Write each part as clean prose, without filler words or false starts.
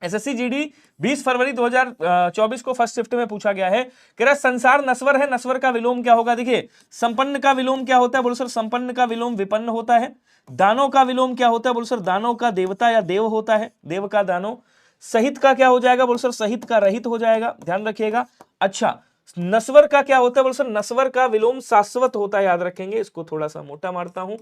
SSC GD 20 फरवरी 2024 को first shift में पूछा गया है। कह रहा संसार नश्वर है, नश्वर का विलोम क्या होगा? देखिए संपन्न का विलोम क्या होता है? बोलो सर संपन्न का विलोम विपन्न होता है। दानव का विलोम क्या होता है? बोलो सर दानव का देवता या देव होता है, देव का दानव। सहित का क्या हो जाएगा? बोलो सर सहित का रहित हो जाएगा, ध्यान रखिएगा। अच्छा नस्वर का क्या होता है? बोलो सर नस्वर का विलोम शाश्वत होता है, याद रखेंगे। इसको थोड़ा सा मोटा मारता हूं।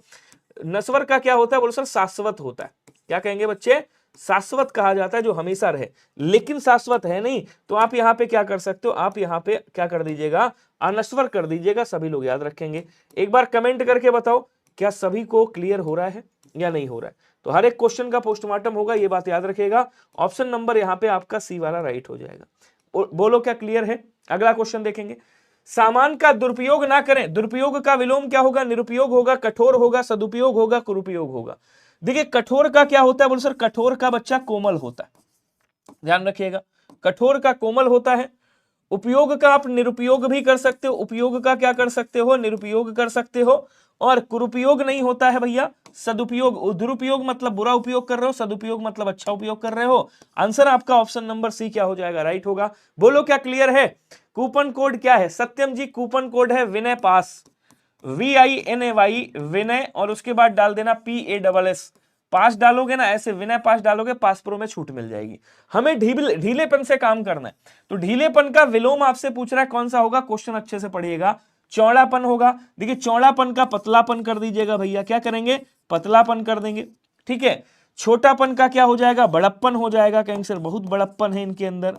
नस्वर का क्या होता है? बोलो सर शाश्वत होता है। क्या कहेंगे बच्चे? शाश्वत कहा जाता है जो हमेशा रहे, लेकिन शाश्वत है नहीं। तो आप यहाँ पे क्या कर सकते हो? आप यहाँ पे क्या कर दीजिएगा? अनस्वर कर दीजिएगा। सभी लोग याद रखेंगे। एक बार कमेंट करके बताओ क्या सभी को क्लियर हो रहा है या नहीं हो रहा है। तो हर एक क्वेश्चन का पोस्टमार्टम होगा, ये बात याद रखिएगा। ऑप्शन नंबर यहाँ पे आपका सी वाला राइट हो जाएगा। बोलो क्या क्लियर है? अगला क्वेश्चन देखेंगे। सामान का दुरुपयोग ना करें। दुरुपयोग का विलोम क्या होगा? निरुपयोग होगा, कठोर होगा, सदुपयोग होगा, कुरुपयोग होगा। देखिए कठोर का क्या होता है? बोलो सर कठोर का बच्चा कोमल होता है, ध्यान रखिएगा। कठोर का कोमल होता है। उपयोग का आप निरुपयोग भी कर सकते हो, उपयोग का क्या कर सकते हो? निरुपयोग कर सकते हो। और कुरुपयोग नहीं होता है भैया, सदुपयोग। दुरुपयोग मतलब बुरा उपयोग कर रहे हो, सदुपयोग मतलब अच्छा उपयोग कर रहे हो। आंसर आपका ऑप्शन नंबर सी क्या हो जाएगा? राइट होगा। बोलो क्या क्लियर है? कूपन कोड क्या है? सत्यम जी कूपन कोड है विनय पास, VINAY विनय, और उसके बाद डाल देना PASS। पास डालोगे ना, ऐसे विनय पास डालोगे, पास प्रो में छूट मिल जाएगी। हमें ढीलेपन से काम करना है। तो ढीलेपन का विलोम आपसे पूछ रहा है, कौन सा होगा? क्वेश्चन अच्छे से पढ़िएगा। चौड़ापन होगा। देखिए चौड़ापन का पतलापन कर दीजिएगा भैया। क्या करेंगे? पतलापन कर देंगे, ठीक है। छोटापन का क्या हो जाएगा? बड़प्पन हो जाएगा। कहेंगे सर बहुत बड़प्पन है इनके अंदर।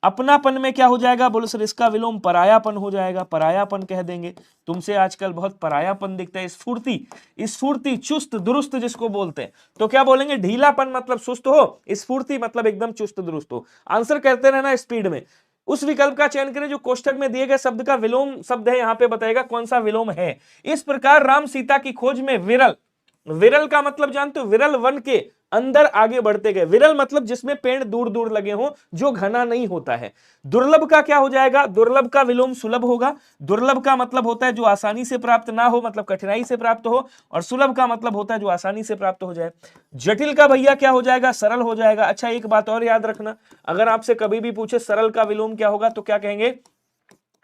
अपनापन में क्या हो जाएगा? बोलो सर इसका विलोम परायापन हो जाएगा, परायापन कह देंगे। तुमसे आजकल बहुत परायापन दिखता है। स्फूर्ति, चुस्त दुरुस्त जिसको बोलते हैं। तो क्या बोलेंगे? ढीलापन मतलब सुस्त हो, स्फूर्ति मतलब एकदम चुस्त दुरुस्त हो। आंसर कहते रहना स्पीड में। उस विकल्प का चयन करें जो कोष्ठक में दिए गए शब्द का विलोम शब्द है। यहाँ पे बताएगा कौन सा विलोम है। इस प्रकार राम सीता की खोज में विरल, विरल का मतलब जानते हो? विरल वन के अंदर आगे बढ़ते गए। विरल मतलब जिसमें पेड़ दूर दूर लगे हों, जो घना नहीं होता है। दुर्लभ का क्या हो जाएगा? दुर्लभ का विलोम सुलभ होगा। दुर्लभ का मतलब होता है जो आसानी से प्राप्त ना हो, मतलब कठिनाई से प्राप्त हो, और सुलभ का मतलब होता है जो आसानी से प्राप्त हो जाए। जटिल का भैया क्या हो जाएगा? सरल हो जाएगा। अच्छा एक बात और याद रखना, अगर आपसे कभी भी पूछे सरल का विलोम क्या होगा, तो क्या कहेंगे?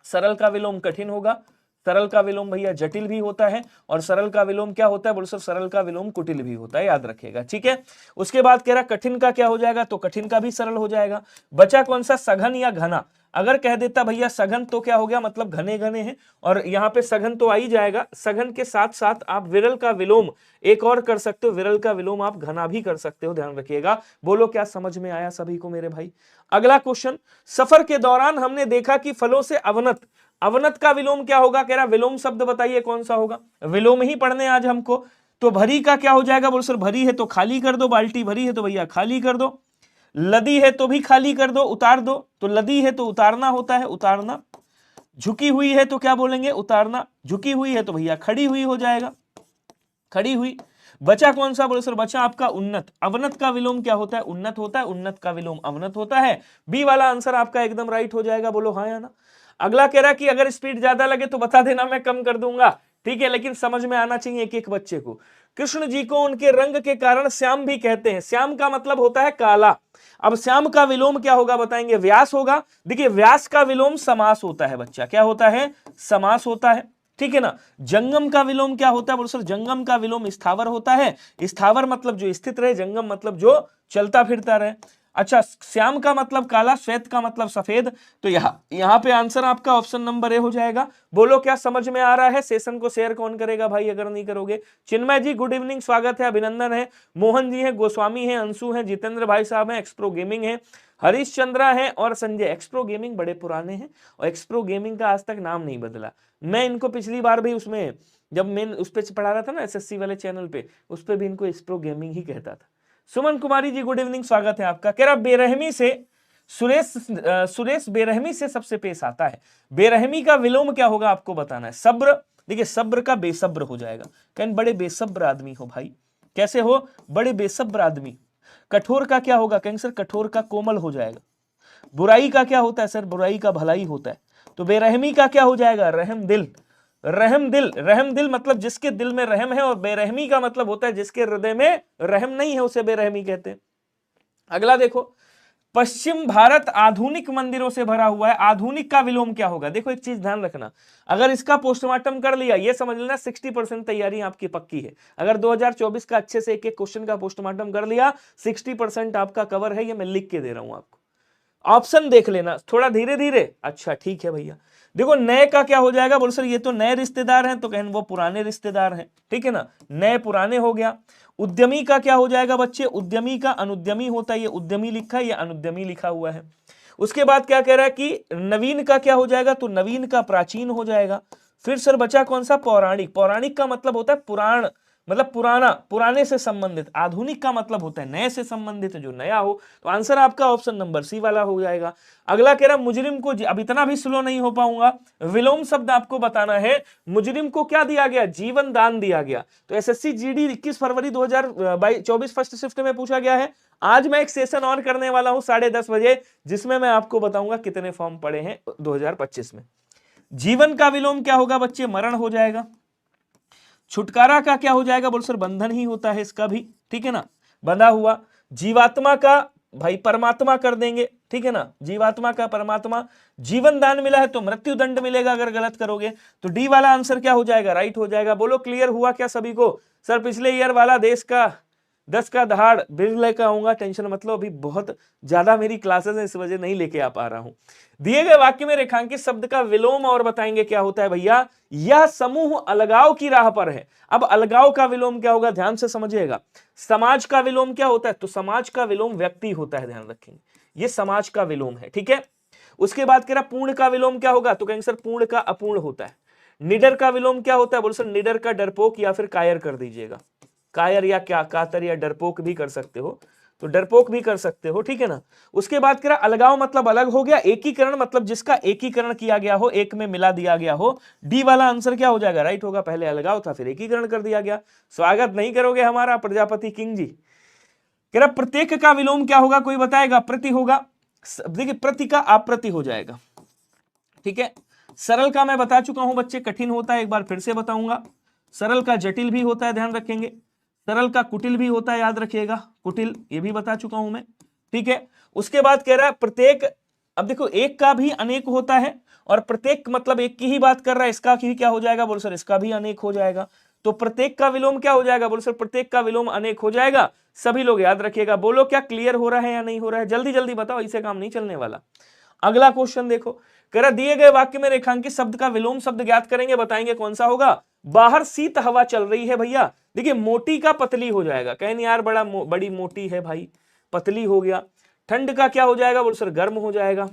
सरल का विलोम कठिन होगा। सरल का विलोम भैया जटिल भी होता है, और सरल का विलोम क्या होता है? बोलो सर सरल का विलोम कुटिल भी होता है, याद रखिएगा, ठीक है। उसके बाद कह रहा कठिन का क्या हो जाएगा? तो कठिन का भी सरल हो जाएगा। बचा कौन सा? सघन या घना। अगर कह देता भैया सघन तो क्या हो गया? मतलब घने घने हैं, और यहाँ पे सघन तो आ ही जाएगा। सघन के साथ साथ आप विरल का विलोम एक और कर सकते हो, विरल का विलोम आप घना भी कर सकते हो, ध्यान रखिएगा। बोलो क्या समझ में आया सभी को मेरे भाई? अगला क्वेश्चन, सफर के दौरान हमने देखा कि फलों से अवनत, अवनत का विलोम क्या होगा? कह रहा विलोम शब्द बताइए कौन सा होगा? विलोम ही पढ़ने आज हमको। तो भरी का क्या हो जाएगा? बोल सर भरी है तो खाली कर दो, बाल्टी भरी है तो भैया खाली कर दो। लदी है तो भी खाली कर दो, उतार दो। तो लदी है तो उतारना होता है, उतारना। झुकी हुई है तो क्या बोलेंगे? उतारना। झुकी हुई है तो भैया खड़ी हुई हो जाएगा, खड़ी हुई। बचा कौन सा? बोलो सर बचा आपका उन्नत। अवनत का विलोम क्या होता है? उन्नत होता है। उन्नत का विलोम अवनत होता है। बी वाला आंसर आपका एकदम राइट हो जाएगा। बोलो हाँ या ना। अगला कह रहा कि अगर स्पीड ज्यादा लगे तो बता देना, मैं कम कर दूंगा, ठीक है, लेकिन समझ में आना चाहिए एक एक बच्चे को। कृष्ण जी को उनके रंग के कारण श्याम भी कहते हैं। श्याम का मतलब होता है काला। अब श्याम का विलोम क्या होगा बताएंगे? व्यास होगा। देखिए व्यास का विलोम समास होता है बच्चा। क्या होता है? समास होता है, ठीक है ना। जंगम का विलोम क्या होता है? बोलो सर जंगम का विलोम स्थावर होता है। स्थावर मतलब जो स्थित रहे, जंगम मतलब जो चलता फिरता रहे। अच्छा श्याम का मतलब काला, श्वेत का मतलब सफेद। तो यहाँ पे आंसर आपका ऑप्शन नंबर ए हो जाएगा। बोलो क्या समझ में आ रहा है? सेशन को शेयर कौन करेगा भाई अगर नहीं करोगे? चिन्मय जी गुड इवनिंग, स्वागत है, अभिनंदन है। मोहन जी हैं, गोस्वामी हैं, अंशु हैं, जितेंद्र भाई साहब हैं, एक्सप्रो गेमिंग है, हरीश चंद्रा है और संजय। एक्सप्रो गेमिंग बड़े पुराने हैं और एक्सप्रो गेमिंग का आज तक नाम नहीं बदला। मैं इनको पिछली बार भी उसमें जब मैं उस पर पढ़ा रहा था ना एसएससी वाले चैनल पे, उस पर भी इनको एक्सप्रो गेमिंग ही कहता था। सुमन कुमारी जी गुड इवनिंग, स्वागत है आपका। कह रहा बेरहमी से सुरेश बेरहमी से सबसे पेश आता है। बेरहमी का विलोम क्या होगा आपको बताना है। सब्र। देखिए सब्र का बेसब्र हो जाएगा। कहीं बड़े बेसब्र आदमी हो भाई। कैसे हो? बड़े बेसब्र आदमी। कठोर का क्या होगा? कहेंगे सर कठोर का कोमल हो जाएगा। बुराई का क्या होता है सर? बुराई का भलाई होता है। तो बेरहमी का क्या हो जाएगा? रहम दिल। रहम दिल, रहम दिल मतलब जिसके दिल में रहम है, और बेरहमी का मतलब होता है जिसके हृदय में रहम नहीं है, उसे बेरहमी कहते हैं। अगला देखो, पश्चिम भारत आधुनिक मंदिरों से भरा हुआ है, आधुनिक का विलोम क्या होगा? देखो एक चीज ध्यान रखना, अगर इसका पोस्टमार्टम कर लिया, ये समझ लेना 60% तैयारी आपकी पक्की है। अगर 2024 का अच्छे से एक एक क्वेश्चन का पोस्टमार्टम कर लिया, 60% आपका कवर है, ये मैं लिख के दे रहा हूं आपको। ऑप्शन देख लेना थोड़ा धीरे धीरे। अच्छा ठीक है भैया। देखो नए का क्या हो जाएगा? बोल सर ये तो नए रिश्तेदार हैं, तो कहें वो पुराने रिश्तेदार हैं, ठीक है ना, नए पुराने हो गया। उद्यमी का क्या हो जाएगा बच्चे? उद्यमी का अनुद्यमी होता है, ये उद्यमी लिखा है, ये अनुद्यमी लिखा हुआ है। उसके बाद क्या कह रहा है कि नवीन का क्या हो जाएगा? तो नवीन का प्राचीन हो जाएगा। फिर सर बचा कौन सा? पौराणिक। पौराणिक का मतलब होता है पुराण, मतलब पुराना, पुराने से संबंधित। आधुनिक का मतलब होता है नए से संबंधित, जो नया हो। तो आंसर आपका ऑप्शन नंबर सी वाला हो जाएगा। अगला कह रहा मुजरिम को, अब इतना भी स्लो नहीं हो पाऊंगा, विलोम शब्द आपको बताना है। मुजरिम को क्या दिया गया? जीवन दान दिया गया। तो एसएससी जीडी 21 फरवरी 2024 फर्स्ट शिफ्ट में पूछा गया है। आज मैं एक सेशन और करने वाला हूं 10:30 बजे, जिसमें मैं आपको बताऊंगा कितने फॉर्म पड़े हैं 2025 में। जीवन का विलोम क्या होगा बच्चे? मरण हो जाएगा। छुटकारा का क्या हो जाएगा? बोल सर बंधन ही होता है इसका भी, ठीक है ना, बंधा हुआ। जीवात्मा का भाई परमात्मा कर देंगे, ठीक है ना, जीवात्मा का परमात्मा। जीवन दान मिला है तो मृत्यु दंड मिलेगा अगर गलत करोगे। तो डी वाला आंसर क्या हो जाएगा? राइट हो जाएगा। बोलो क्लियर हुआ क्या सभी को? सर पिछले ईयर वाला देश का 10 का दहाड़ बिल लेकर आऊंगा, टेंशन मतलब अभी बहुत ज्यादा मेरी क्लासेस है, इस वजह नहीं लेके आ पा रहा हूं। दिए गए वाक्य में रेखांकित शब्द का विलोम और बताएंगे क्या होता है भैया? यह समूह अलगाव की राह पर है। अब अलगाव का विलोम क्या होगा? ध्यान से समझिएगा। समाज का विलोम क्या होता है? तो समाज का विलोम व्यक्ति होता है, ध्यान रखेंगे, ये समाज का विलोम है, ठीक है। उसके बाद कह रहा पूर्ण का विलोम क्या होगा? तो कहेंगे सर पूर्ण का अपूर्ण होता है। निडर का विलोम क्या होता है? बोलो सर निडर का डरपोक या फिर कायर कर दीजिएगा। कायर या क्या कातर या डरपोक भी कर सकते हो, तो डरपोक भी कर सकते हो, ठीक है ना। उसके बाद कह रहा अलगाव मतलब अलग हो गया। एकीकरण मतलब जिसका एकीकरण किया गया हो, एक में मिला दिया गया हो। डी वाला आंसर क्या हो जाएगा? राइट होगा। पहले अलगाव था फिर एकीकरण कर दिया गया। स्वागत नहीं करोगे हमारा प्रजापति किंग जी? कह रहा प्रत्येक का विलोम क्या होगा? कोई बताएगा? प्रति होगा। देखिए प्रति का आप्रति हो जाएगा, ठीक है। सरल का मैं बता चुका हूं बच्चे, कठिन होता है, एक बार फिर से बताऊंगा। सरल का जटिल भी होता है, ध्यान रखेंगे। सरल का कुटिल भी होता है, याद रखिएगा, कुटिल, ये भी बता चुका हूं मैं, ठीक है। उसके बाद कह रहा है प्रत्येक, अब देखो एक का भी अनेक होता है, और प्रत्येक मतलब एक की ही बात कर रहा है, इसका भी क्या हो जाएगा? बोल सर इसका भी अनेक हो जाएगा। तो प्रत्येक का विलोम क्या हो जाएगा? बोल सर प्रत्येक का विलोम अनेक हो जाएगा। सभी लोग याद रखिएगा। बोलो क्या क्लियर हो रहा है या नहीं हो रहा है? जल्दी जल्दी बताओ, इसे काम नहीं चलने वाला। अगला क्वेश्चन देखो, कह रहा दिए गए वाक्य में रेखांकित शब्द का विलोम शब्द ज्ञात करेंगे, बताएंगे कौन सा होगा? बाहर शीत हवा चल रही है भैया। देखिए मोटी का पतली हो जाएगा, कहें यार बड़ी मोटी है भाई, पतली हो गया। ठंड का क्या हो जाएगा? बोल सर गर्म हो जाएगा,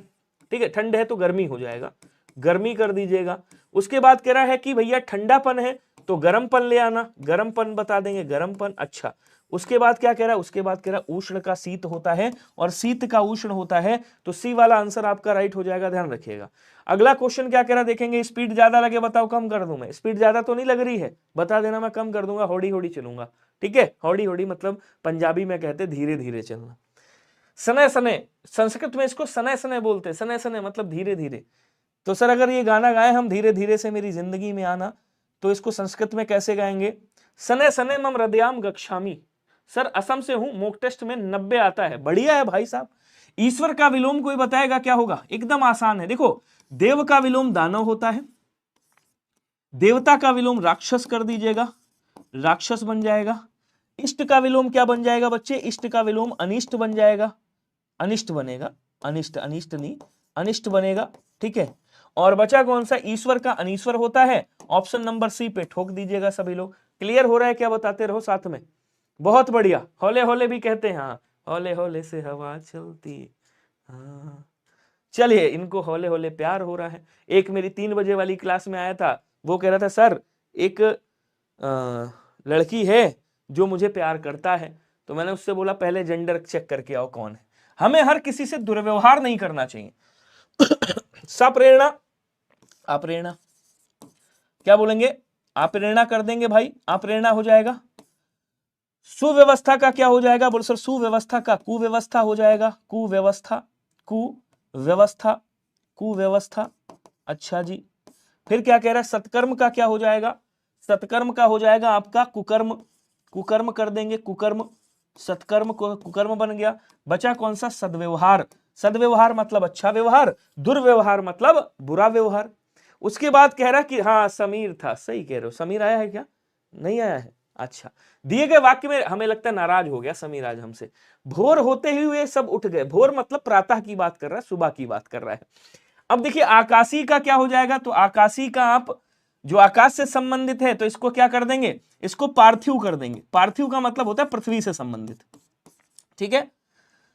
ठीक है, ठंड है तो गर्मी हो जाएगा, गर्मी कर दीजिएगा। उसके बाद कह रहा है कि भैया ठंडापन है तो गर्मपन ले आना, गर्मपन बता देंगे, गर्मपन। अच्छा उसके बाद क्या कह रहा है? उसके बाद कह रहा है उष्ण का शीत होता है और शीत का उष्ण होता है, तो सी वाला आंसर आपका राइट हो जाएगा, ध्यान रखिएगा। अगला क्वेश्चन क्या कह रहा है देखेंगे। स्पीड ज्यादा लगे बताओ, कम कर दूं मैं? स्पीड ज्यादा तो नहीं लग रही है, बता देना, मैं कम कर दूंगा, हौड़ी हौड़ी चलूंगा, ठीक है। हौड़ी हौड़ी मतलब पंजाबी में कहते धीरे धीरे चलना। सने सने, संस्कृत में इसको सने सने बोलते, सने सने मतलब धीरे धीरे। तो सर अगर ये गाना गाए हम धीरे धीरे से मेरी जिंदगी में आना, तो इसको संस्कृत में कैसे गाएंगे? सने सने मम हृदयाम गच्छामि। सर असम से हूं, मॉक टेस्ट में 90 आता है, बढ़िया है भाई साहब। ईश्वर का विलोम कोई बताएगा क्या होगा? एकदम आसान है, देखो देव का विलोम दानव होता है, देवता का विलोम राक्षस कर दीजिएगा, राक्षस बन जाएगा। इष्ट का विलोम क्या बन जाएगा बच्चे? इष्ट का विलोम अनिष्ट बन जाएगा, अनिष्ट बनेगा, अनिष्ट, अनिष्ट नहीं, अनिष्ट बनेगा, ठीक है। और बचा कौन सा? ईश्वर का अनीश्वर होता है। ऑप्शन नंबर सी पे ठोक दीजिएगा सभी लोग। क्लियर हो रहा है क्या? बताते रहो साथ में। बहुत बढ़िया। हौले हौले भी कहते हैं, हाँ हौले हौले से हवा चलती, हाँ चलिए, इनको हौले हौले प्यार हो रहा है। एक मेरी 3 बजे वाली क्लास में आया था, वो कह रहा था सर एक लड़की है जो मुझे प्यार करता है, तो मैंने उससे बोला पहले जेंडर चेक करके आओ कौन है। हमें हर किसी से दुर्व्यवहार नहीं करना चाहिए। सप्रेरणा, अप्रेरणा, क्या बोलेंगे? अप्रेरणा कर देंगे भाई, अप्रेरणा हो जाएगा। सुव्यवस्था का क्या हो जाएगा? बोलो सर सुव्यवस्था का कुव्यवस्था हो जाएगा, कुव्यवस्था, कुव्यवस्था, कुव्यवस्था। अच्छा जी, फिर क्या कह रहा है? सत्कर्म का क्या हो जाएगा? सत्कर्म का हो जाएगा आपका कुकर्म, कुकर्म कर देंगे, कुकर्म, सत्कर्म कुकर्म बन गया। बचा कौन सा? सद्व्यवहार। सद्व्यवहार मतलब अच्छा व्यवहार, दुर्व्यवहार मतलब बुरा व्यवहार। उसके बाद कह रहा कि हाँ समीर था, सही कह रहे हो। समीर आया है क्या? नहीं आया है। अच्छा, दिए गए वाक्य में हमें लगता है नाराज हो गया समीर आज हमसे। भोर होते ही वे सब उठ गए। भोर मतलब प्रातः की बात कर रहा है, सुबह की बात कर रहा है। अब देखिए आकाशी का क्या हो जाएगा, तो आकाशी का आप जो आकाश से संबंधित है तो इसको क्या कर देंगे, इसको पार्थिव कर देंगे। पार्थिव का मतलब होता है पृथ्वी से संबंधित, ठीक है।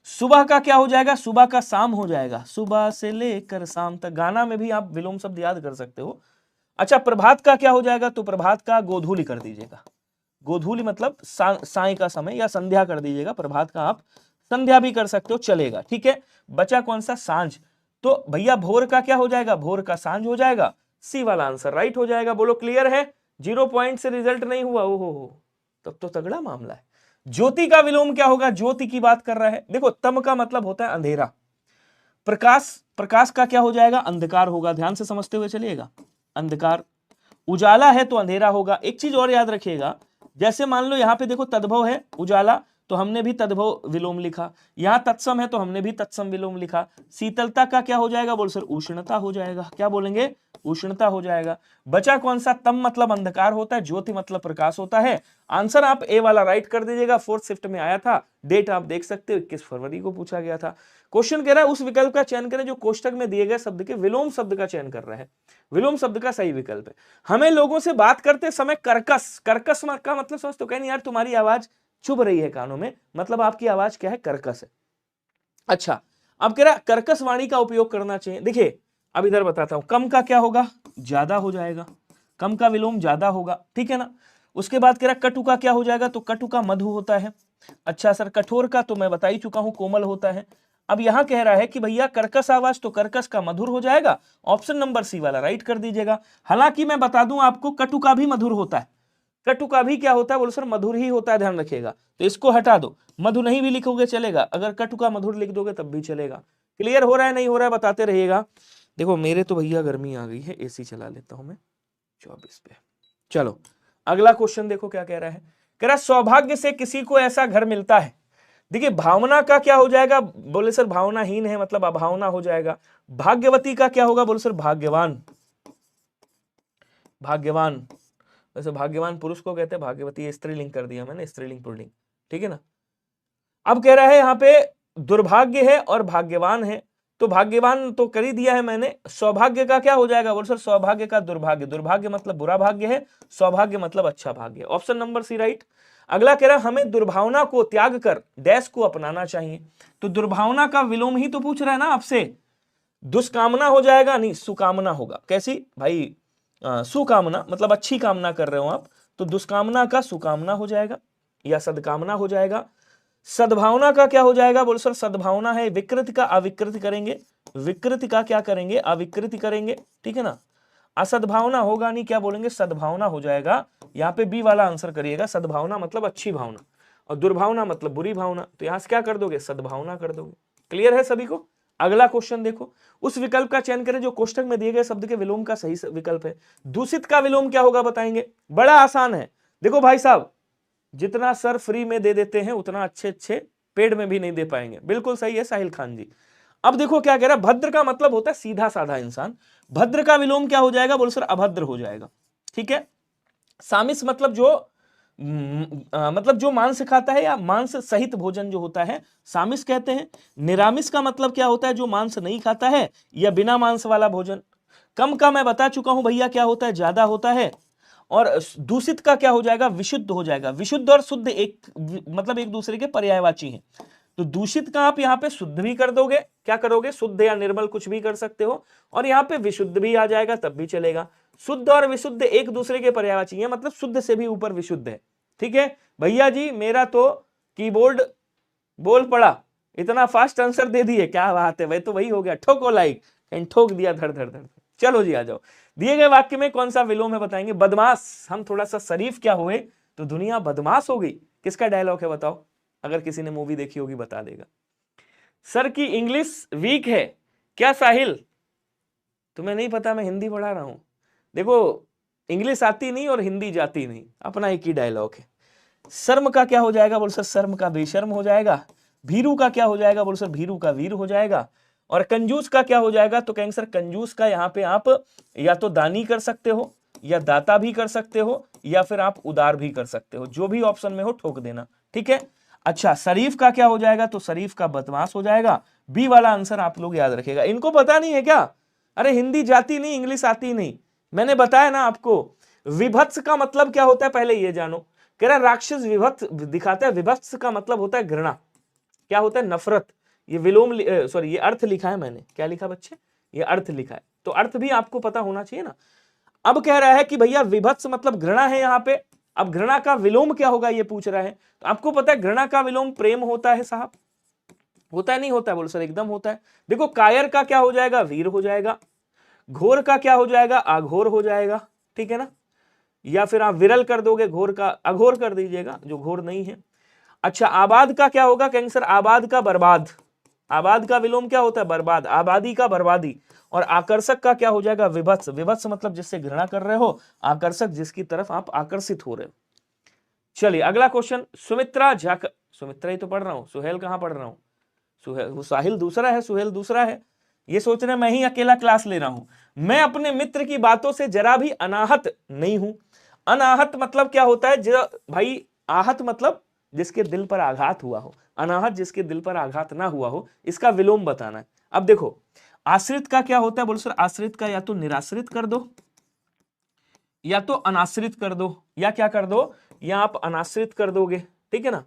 सुबह का क्या हो जाएगा, सुबह का शाम हो जाएगा। सुबह से लेकर शाम तक, गाना में भी आप विलोम शब्द याद कर सकते हो। अच्छा, प्रभात का क्या हो जाएगा, तो प्रभात का गोधूली कर दीजिएगा। गोधूली मतलब साय का समय या संध्या कर दीजिएगा। प्रभात का आप संध्या भी कर सकते हो, चलेगा, ठीक है। बचा कौन सा? सांझ। तो भैया भोर का क्या हो जाएगा, भोर का सांझ हो जाएगा। सी वाला आंसर राइट हो जाएगा। बोलो क्लियर है? 0 पॉइंट से रिजल्ट नहीं हुआ, ओहो तब तो तगड़ा मामला है। ज्योति का विलोम क्या होगा, ज्योति की बात कर रहा है। देखो तम का मतलब होता है अंधेरा। प्रकाश, प्रकाश का क्या हो जाएगा, अंधकार होगा। ध्यान से समझते हुए चलिएगा, अंधकार। उजाला है तो अंधेरा होगा। एक चीज और याद रखिएगा, जैसे मान लो यहाँ पे देखो तद्भव है उजाला, तो हमने भी तद्भव विलोम लिखा। यहां तत्सम है तो हमने भी तत्सम विलोम लिखा। शीतलता का क्या हो जाएगा, बोल सर उष्णता हो जाएगा। क्या बोलेंगे, उष्णता हो जाएगा। बचा कौन सा? तम मतलब अंधकार होता है, ज्योति मतलब प्रकाश होता है। आंसर आप ए वाला राइट कर दीजिएगा। फोर्थ शिफ्ट में आया था, डेट आप देख सकते हो 21 फरवरी को पूछा गया था। क्वेश्चन कह रहा है उस विकल्प का चयन करें जो कोष्टक में दिए गए शब्द के विलोम शब्द का चयन कर रहा है। विलोम शब्द का सही विकल्प है। हमें लोगों से बात करते समय कर्कश, कर्कश का मतलब समझते हो, कहने यार तुम्हारी आवाज चुभ रही है कानों में, मतलब आपकी आवाज क्या है, कर्कश है। अच्छा, अब कह रहा कर्कश वाणी का उपयोग करना चाहिए। देखिए अब इधर बताता हूं, कम का क्या होगा, ज्यादा हो जाएगा। कम का विलोम ज्यादा होगा, ठीक है ना। उसके बाद कह रहा कटु का क्या हो जाएगा, तो कटु का मधु होता है। अच्छा सर, कठोर का तो मैं बता ही चुका हूं, कोमल होता है। अब यहां कह रहा है कि भैया कर्कश आवाज, तो कर्कश का मधुर हो जाएगा। ऑप्शन नंबर सी वाला राइट कर दीजिएगा। हालांकि मैं बता दूं आपको, कटु का भी मधुर होता है। कटु का भी क्या होता है, बोलो सर मधुर ही होता है, ध्यान रखिएगा। तो इसको हटा दो, मधु नहीं भी लिखोगे चलेगा, अगर कटु का मधुर लिख दोगे तब भी चलेगा। क्लियर हो रहा है नहीं हो रहा है बताते रहिएगा। देखो मेरे तो भैया गर्मी आ गई है, एसी चला लेता हूं मैं 24 पे। चलो अगला क्वेश्चन देखो क्या कह रहा है। कह रहा सौभाग्य से किसी को ऐसा घर मिलता है। देखिए भावना का क्या हो जाएगा, बोले सर भावनाहीन है मतलब अभावना हो जाएगा। भाग्यवती का क्या होगा, बोले सर भाग्यवान। भाग्यवान, वैसे भाग्यवान पुरुष को कहते हैं, भाग्यवती स्त्रीलिंग कर दिया मैंने, स्त्रीलिंग पुल्लिंग, ठीक है ना। अब कह रहा है यहाँ पे दुर्भाग्य है और भाग्यवान है, तो भाग्यवान तो कर ही दिया है मैंने। सौभाग्य का क्या हो जाएगा, बोल सर सौभाग्य का दुर्भाग्य। दुर्भाग्य मतलब बुरा भाग्य है, सौभाग्य मतलब अच्छा भाग्य। Option number C right. अगला कह रहा है हमें दुर्भावना को त्याग कर डैश को अपनाना चाहिए। तो दुर्भावना का विलोम ही तो पूछ रहा है ना आपसे। दुष्कामना हो जाएगा, नहीं सुकामना होगा। कैसी भाई, सुकामना मतलब अच्छी कामना कर रहे हो आप, तो दुष्कामना का सुकामना हो जाएगा या सद्कामना हो जाएगा। सद्भावना का क्या हो जाएगा, बोल सर सद्भावना है, विकृति का अविकृति करेंगे, विकृति का क्या करेंगे, अविकृति करेंगे, ठीक है ना। असद्भावना होगा नहीं, क्या बोलेंगे, सद्भावना हो जाएगा। यहाँ पे बी वाला आंसर करिएगा। सद्भावना मतलब अच्छी भावना और दुर्भावना मतलब बुरी भावना, तो यहां से क्या कर दोगे, सद्भावना कर दोगे। क्लियर है सभी को। अगला क्वेश्चन देखो, उस विकल्प का चयन करें जो कोष्टक में दिए गए शब्द के विलोम का सही विकल्प है। दूषित का विलोम क्या होगा बताएंगे, बड़ा आसान है। देखो भाई साहब, जितना सर फ्री में दे देते हैं उतना अच्छे अच्छे पेड में भी नहीं दे पाएंगे। बिल्कुल सही है साहिल खान जी। अब देखो क्या कह रहा है, भद्र का मतलब होता है सीधा साधा इंसान। भद्र का विलोम क्या हो जाएगा, बोलो सर अभद्र हो जाएगा, ठीक है। सामिस मतलब जो मांस खाता है या मांस सहित भोजन जो होता है सामिस कहते हैं। निरामिष का मतलब क्या होता है, जो मांस नहीं खाता है या बिना मांस वाला भोजन। कम का मैं बता चुका हूं भैया क्या होता है, ज्यादा होता है। और दूषित का क्या हो जाएगा, विशुद्ध हो जाएगा। विशुद्ध और शुद्ध एक दूसरे के पर्यायवाची हैं। तो दूषित का आप यहाँ पे शुद्ध भी कर दोगे, क्या करोगे, शुद्ध या निर्मल कुछ भी कर सकते हो, और यहाँ पे विशुद्ध भी आ जाएगा तब भी चलेगा। शुद्ध और विशुद्ध एक दूसरे के पर्यायवाची है, मतलब शुद्ध से भी ऊपर विशुद्ध है, ठीक है। भैया जी मेरा तो कीबोर्ड बोल पड़ा, इतना फास्ट आंसर दे दिए, क्या बात है भाई। तो वही हो गया, ठोको लाइक, ठोक दिया धड़ धड़ धड़। चलो जी आ जाओ, दिए गए वाक्य में कौन सा विलोम है बताएंगे। बदमाश, हम थोड़ा सा शरीफ क्या हुए तो दुनिया बदमाश हो गई। किसका डायलॉग है बताओ, अगर किसी ने मूवी देखी होगी बता देगा। सर की इंग्लिश वीक है क्या साहिल, तुम्हें नहीं पता मैं हिंदी पढ़ा रहा हूं। देखो इंग्लिश आती नहीं और हिंदी जाती नहीं, अपना एक ही डायलॉग है। शर्म का क्या हो जाएगा, बोल सर शर्म का बेशर्म हो जाएगा। भीरू का क्या हो जाएगा, बोल सर भीरू का वीर हो जाएगा। और कंजूस का क्या हो जाएगा, तो कहेंगे सर कंजूस का यहाँ पे आप या तो दानी कर सकते हो, या दाता भी कर सकते हो, या फिर आप उदार भी कर सकते हो, जो भी ऑप्शन में हो ठोक देना, ठीक है। अच्छा, शरीफ का क्या हो जाएगा, तो शरीफ का बदमाश हो जाएगा। बी वाला आंसर आप लोग याद रखेगा। इनको पता नहीं है क्या, अरे हिंदी जाती नहीं, इंग्लिश आती नहीं, मैंने बताया ना आपको। विभत्स का मतलब क्या होता है पहले ये जानो। कह रहा राक्षस विभत्स दिखाता है, विभत्स का मतलब होता है घृणा, क्या होता है, नफरत। ये विलोम सॉरी ये अर्थ लिखा है मैंने, क्या लिखा बच्चे, ये अर्थ लिखा है, तो अर्थ भी आपको पता होना चाहिए ना। अब कह रहा है कि भैया विभत्स मतलब घृणा है यहाँ पे, अब घृणा का विलोम क्या होगा ये पूछ रहा है। तो आपको पता है घृणा का विलोम प्रेम होता है साहब, होता है नहीं होता है, बोलो सर एकदम होता है। देखो कायर का क्या हो जाएगा, वीर हो जाएगा। घोर का क्या हो जाएगा, अघोर हो जाएगा, ठीक है ना। या फिर आप विरल कर दोगे, घोर का अघोर कर दीजिएगा, जो घोर नहीं है। अच्छा, आबाद का क्या होगा, कहेंगे सर आबाद का बर्बाद। आबाद का विलोम क्या होता है, बर्बाद। आबादी का बर्बादी। और आकर्षक का क्या हो जाएगा, विभत्स। विभत्स मतलब जिससे घृणा कर रहे हो, आकर्षक जिसकी तरफ आप आकर्षित हो रहे हो। चलिए अगला क्वेश्चन, सुमित्रा झा, सुमित्रा ही तो पढ़ रहा हूं, सुहेल कहां पढ़ रहा हूं, सुहेल, साहिल दूसरा है, सुहेल दूसरा है। ये सोच रहे मैं ही अकेला क्लास ले रहा हूं। मैं अपने मित्र की बातों से जरा भी अनाहत नहीं हूं। अनाहत मतलब क्या होता है, जो भाई, आहत मतलब जिसके दिल पर आघात हुआ हो, अनाहत जिसके दिल पर आघात ना हुआ हो, इसका विलोम बताना है। अब देखो आश्रित का क्या होता है, बोलो सर आश्रित का या तो निराश्रित कर दो, या तो अनाश्रित कर दो, या क्या कर दो, या आप अनाश्रित कर दोगे, ठीक है ना,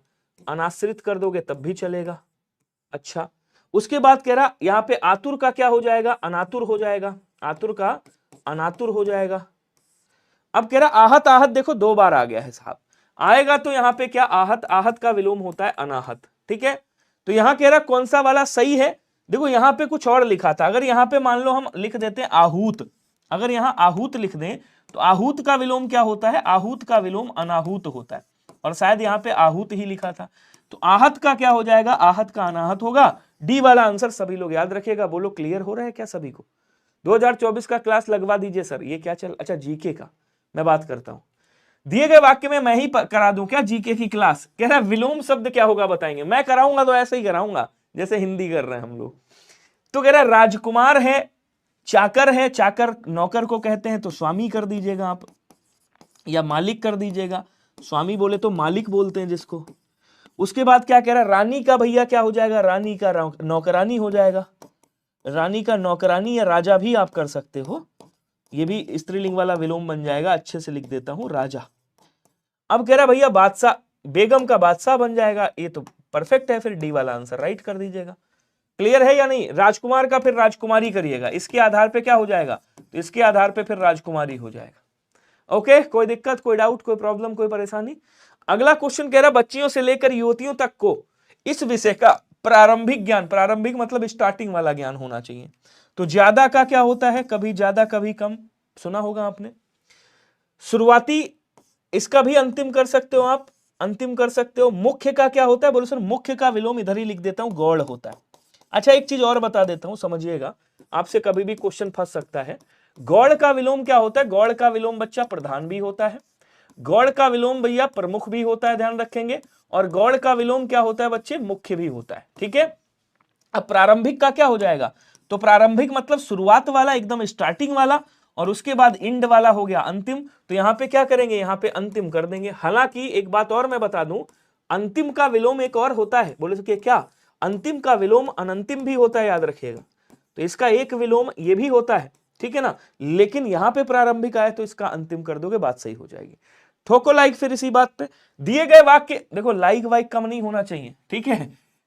अनाश्रित कर दोगे तब भी चलेगा। अच्छा, उसके बाद कह रहा यहां पे आतुर का क्या हो जाएगा, अनातुर हो जाएगा। आतुर का अनातुर हो जाएगा। अब कह रहा आहत, आहत देखो दो बार आ गया है साहब, आएगा तो यहां पे क्या, आहत, आहत का विलोम होता है अनाहत, ठीक है। तो यहां कह रहा कौन सा वाला सही है, देखो यहां पे कुछ और लिखा था, अगर यहां पे मान लो हम लिख देते हैं आहूत, अगर यहां आहूत लिख दें तो आहूत का विलोम क्या होता है, आहूत का विलोम अनाहूत होता है, और शायद यहां पे आहूत ही लिखा था। तो आहत का क्या हो जाएगा, आहत का अनाहत होगा। डी वाला आंसर सभी लोग याद रखिएगा। बोलो क्लियर हो रहा है क्या सभी को। 2024 का क्लास लगवा दीजिए सर। ये क्या चल, अच्छा जीके का मैं बात करता हूं, दिए गए वाक्य में मैं ही करा दूं क्या जीके की क्लास। कह रहा है विलोम शब्द क्या होगा बताएंगे, मैं कराऊंगा तो ऐसे ही कराऊंगा जैसे हिंदी कर रहे हैं हम लोग। तो कह रहा है राजकुमार है, चाकर है, चाकर नौकर को कहते हैं तो स्वामी कर दीजिएगा आप, या मालिक कर दीजिएगा। स्वामी बोले तो मालिक बोलते हैं जिसको। उसके बाद क्या कह रहा है, रानी का भैया क्या हो जाएगा, रानी का नौकरानी हो जाएगा। रानी का नौकरानी या राजा भी आप कर सकते हो, ये भी स्त्रीलिंग वाला विलोम बन जाएगा। अच्छे से लिख देता हूं राजा। अब कह रहा भैया बादशाह, बेगम का बादशाह बन जाएगा। ये तो परफेक्ट है, फिर डी वाला आंसर राइट कर दीजिएगा। क्लियर है या नहीं। राजकुमार का फिर राजकुमारी करिएगा, इसके आधार पे क्या हो जाएगा, तो इसके आधार पे फिर राजकुमारी हो जाएगा। ओके, कोई दिक्कत, कोई डाउट, कोई प्रॉब्लम, कोई परेशानी। अगला क्वेश्चन कह रहा बच्चियों से लेकर युवतियों तक को इस विषय का प्रारंभिक ज्ञान, प्रारंभिक मतलब स्टार्टिंग वाला ज्ञान होना चाहिए। तो ज्यादा का क्या होता है, कभी ज्यादा कभी कम, सुना होगा आपने। शुरुआती, इसका भी अंतिम कर सकते हो आप, अंतिम कर सकते हो। मुख्य का क्या होता है, बोलो सर मुख्य का विलोम इधर ही लिख देता हूं, गौड़ होता है। अच्छा एक चीज और बता देता हूं, समझिएगा, आपसे कभी भी क्वेश्चन फंस सकता है। गौड़ का विलोम क्या होता है, गौड़ का विलोम बच्चा प्रधान भी होता है, गौड़ का विलोम भैया प्रमुख भी होता है, ध्यान रखेंगे। और गौड़ का विलोम क्या होता है बच्चे, मुख्य भी होता है, ठीक है। अब प्रारंभिक का क्या हो जाएगा, तो प्रारंभिक मतलब शुरुआत वाला, एकदम स्टार्टिंग वाला, और उसके बाद इंड वाला हो गया अंतिम। तो यहां पे क्या करेंगे, यहां पे अंतिम कर देंगे। हालांकि एक बात और मैं बता दूं, अंतिम का विलोम एक और होता है, बोले तो क्या, अंतिम का विलोम अनंतिम भी होता है, याद रखिएगा। तो इसका एक विलोम ये भी होता है, ठीक है ना। लेकिन यहां पे प्रारंभिक आए तो इसका अंतिम कर दोगे, बात सही हो जाएगी। ठोको लाइक फिर इसी बात पे। दिए गए वाक्य, देखो लाइक वाइक कम नहीं होना चाहिए, ठीक है।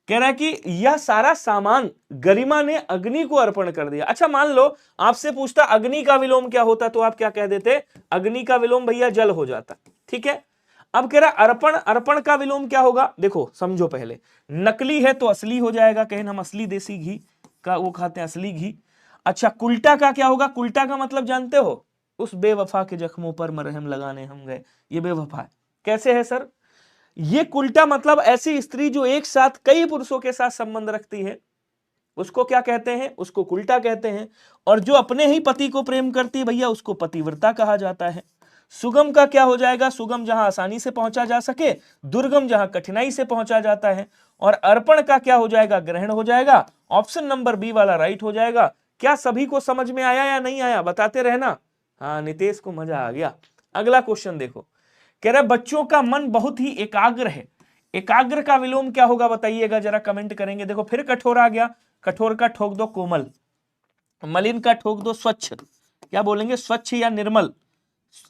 कह रहा है कि यह सारा सामान गरिमा ने अग्नि को अर्पण कर दिया। अच्छा मान लो आपसे पूछता अग्नि का विलोम क्या होता, तो आप क्या कह देते, अग्नि का विलोम भैया जल हो जाता, ठीक है। अब कह रहा अर्पण, अर्पण का विलोम क्या होगा, देखो समझो पहले, नकली है तो असली हो जाएगा, कहें हम असली देसी घी का वो खाते हैं, असली घी। अच्छा कुल्टा का क्या होगा, कुल्टा का मतलब जानते हो, उस बेवफा के जख्मों पर मरहम लगाने हम गए, ये बेवफा है। कैसे है सर, ये कुल्टा मतलब ऐसी स्त्री जो एक साथ कई पुरुषों के साथ संबंध रखती है, उसको क्या कहते हैं, उसको कुल्टा कहते हैं। और जो अपने ही पति को प्रेम करती है भैया, उसको पतिव्रता कहा जाता है। सुगम का क्या हो जाएगा, सुगम जहां आसानी से पहुंचा जा सके, दुर्गम जहां कठिनाई से पहुंचा जाता है। और अर्पण का क्या हो जाएगा, ग्रहण हो जाएगा। ऑप्शन नंबर बी वाला राइट हो जाएगा। क्या सभी को समझ में आया या नहीं आया, बताते रहना। हाँ, नितेश को मजा आ गया। अगला क्वेश्चन देखो, कह रहा बच्चों का मन बहुत ही एकाग्र है। एकाग्र का विलोम क्या होगा बताइएगा जरा, कमेंट करेंगे। देखो फिर कठोर आ गया, कठोर का ठोक दो कोमल, मलिन का ठोक दो स्वच्छ। क्या बोलेंगे, स्वच्छ या निर्मल,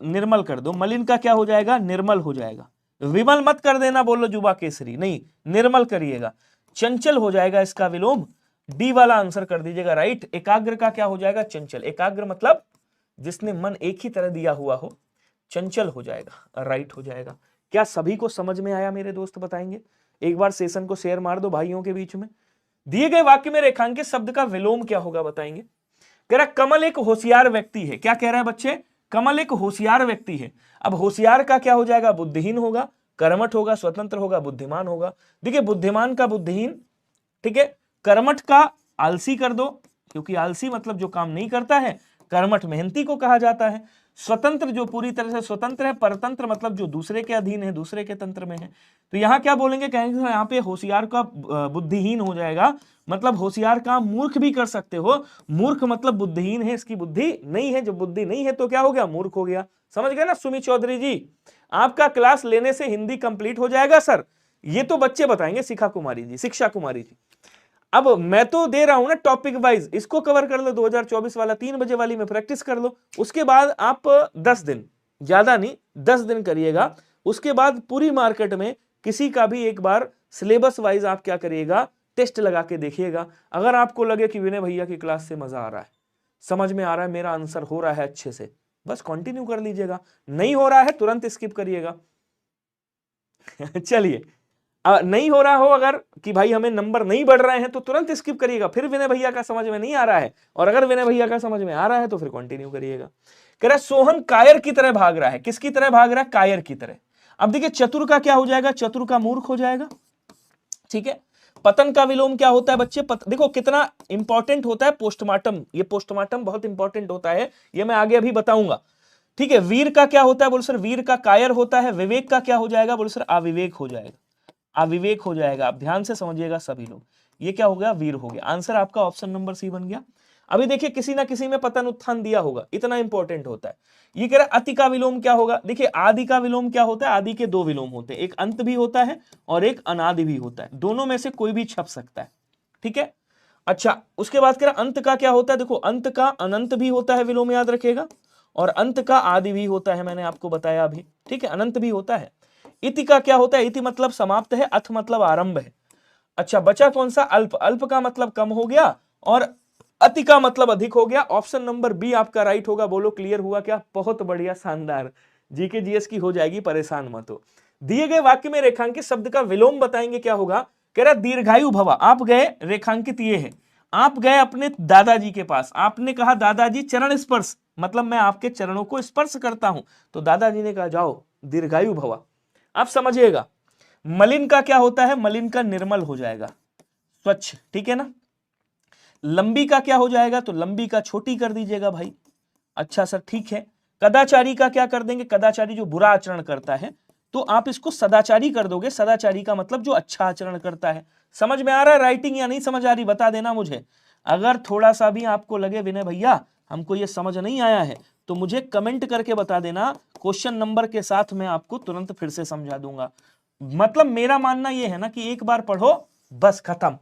निर्मल कर दो। मलिन का क्या हो जाएगा, निर्मल हो जाएगा। विमल मत कर देना, बोलो जुबा केसरी, नहीं निर्मल करिएगा। चंचल हो जाएगा इसका विलोम, डी वाला आंसर कर दीजिएगा राइट। एकाग्र का क्या हो जाएगा, चंचल। एकाग्र मतलब जिसने मन एक ही तरह दिया हुआ हो, चंचल हो जाएगा, राइट हो जाएगा। क्या सभी को समझ में आया मेरे दोस्त, बताएंगे। एक बार सेशन को शेयर मार दो भाइयों के बीच में। दिए गए वाक्य में रेखांकित शब्द का विलोम क्या होगा बताएंगे। कह रहा कमल एक होशियार व्यक्ति है। क्या कह रहा है बच्चे, कमल एक होशियार व्यक्ति है। अब होशियार का क्या हो जाएगा, बुद्धिहीन होगा, कर्मठ होगा, स्वतंत्र होगा, बुद्धिमान होगा। देखिए बुद्धिमान का बुद्धिहीन, ठीक है। कर्मठ का आलसी कर दो, क्योंकि आलसी मतलब जो काम नहीं करता है, कर्मठ मेहनती को कहा जाता है। स्वतंत्र जो पूरी तरह से स्वतंत्र है, परतंत्र मतलब जो दूसरे के अधीन है, दूसरे के तंत्र में है। तो यहाँ क्या बोलेंगे, कहेंगे यहाँ पे होशियार का बुद्धिहीन हो जाएगा, मतलब होशियार काम मूर्ख भी कर सकते हो। मूर्ख मतलब बुद्धिहीन है, इसकी बुद्धि नहीं है। जो बुद्धि नहीं है तो क्या हो गया, मूर्ख हो गया। समझ गए ना सुमी चौधरी जी, आपका क्लास लेने से हिंदी कंप्लीट हो जाएगा सर। ये तो बच्चे बताएंगे, शिखा कुमारी जी, शिक्षा कुमारी जी। अब मैं तो दे रहा हूं ना टॉपिक वाइज, इसको कवर कर लो 2024 वाला, 3 बजे वाली में प्रैक्टिस कर लो। उसके बाद आप 10 दिन, ज्यादा नहीं 10 दिन करिएगा। उसके बाद पूरी मार्केट में किसी का भी एक बार सिलेबस वाइज आप क्या करिएगा, टेस्ट लगा के देखिएगा। अगर आपको लगे कि विनय भैया की क्लास से मजा आ रहा है, समझ में आ रहा है, मेरा आंसर हो रहा है अच्छे से, बस कंटिन्यू कर लीजिएगा। नहीं हो रहा है तुरंत स्किप करिएगा। चलिए, नहीं हो रहा हो अगर कि भाई हमें नंबर नहीं बढ़ रहे हैं तो तुरंत स्किप करिएगा। फिर विनय भैया का समझ में नहीं आ रहा है, और अगर विनय भैया का समझ में आ रहा है तो फिर कंटिन्यू करिएगा। कह रहा सोहन कायर की तरह भाग रहा है। किसकी तरह भाग रहा है, कायर की तरह। अब देखिए चतुर का क्या हो जाएगा, चतुर का मूर्ख हो जाएगा, ठीक है। पतन का विलोम क्या होता है बच्चे, देखो कितना इंपॉर्टेंट होता है पोस्टमार्टम, ये पोस्टमार्टम बहुत इंपॉर्टेंट होता है, ये मैं आगे अभी बताऊंगा, ठीक है। वीर का क्या होता है, बोल सर वीर का कायर होता है। विवेक का क्या हो जाएगा, बोल सर अविवेक हो जाएगा, अविवेक हो जाएगा। आप ध्यान से समझिएगा सभी लोग, ये क्या हो गया, वीर हो गया। आंसर आपका ऑप्शन नंबर सी बन गया। अभी देखिए किसी ना किसी में पतन उत्थान दिया होगा, इतना इंपॉर्टेंट होता है। ये कह रहा है अति का विलोम क्या होगा। देखिए आदि का विलोम क्या होता है, आदि के 2 विलोम होते हैं, एक अंत भी होता है और एक अनादि भी होता है। दोनों में से कोई भी छप सकता है, ठीक है। अच्छा, उसके बाद कह रहा अंत का क्या होता है। देखो अंत का अनंत भी होता है विलोम, याद रखिएगा, और अंत का आदि भी होता है, मैंने आपको बताया अभी, ठीक है। अनंत भी होता है। इति का क्या होता है, इति मतलब समाप्त है, अथ मतलब आरंभ है। अच्छा, बचा कौन सा, अल्प। अल्प का मतलब कम हो गया, और अति का मतलब अधिक हो गया। ऑप्शन नंबर बी आपका राइट होगा। बोलो क्लियर हुआ क्या, बहुत बढ़िया, शानदार। जीके जीएस की हो जाएगी, परेशान मत हो। दिए गए वाक्य में रेखांकित शब्द का विलोम बताएंगे क्या होगा। कह रहा दीर्घायु भवा। आप गए, रेखांकित ये है, आप गए अपने दादाजी के पास, आपने कहा दादाजी चरण स्पर्श, मतलब मैं आपके चरणों को स्पर्श करता हूं, तो दादाजी ने कहा जाओ दीर्घायु भवा। आप समझिएगा। मलिन का क्या होता है, मलिन का निर्मल हो जाएगा, स्वच्छ, ठीक है ना। लंबी का क्या हो जाएगा, तो लंबी का छोटी कर दीजिएगा भाई। अच्छा सर, ठीक है। कदाचारी का क्या कर देंगे, कदाचारी जो बुरा आचरण करता है, तो आप इसको सदाचारी कर दोगे। सदाचारी का मतलब जो अच्छा आचरण करता है। समझ में आ रहा है राइटिंग या नहीं समझ आ रही, बता देना मुझे। अगर थोड़ा सा भी आपको लगे विनय भैया हमको ये समझ नहीं आया है, तो मुझे कमेंट करके बता देना, क्वेश्चन नंबर के साथ मैं आपको तुरंत फिर से समझा दूंगा। मतलब मेरा मानना यह है ना कि एक बार पढ़ो बस खत्म।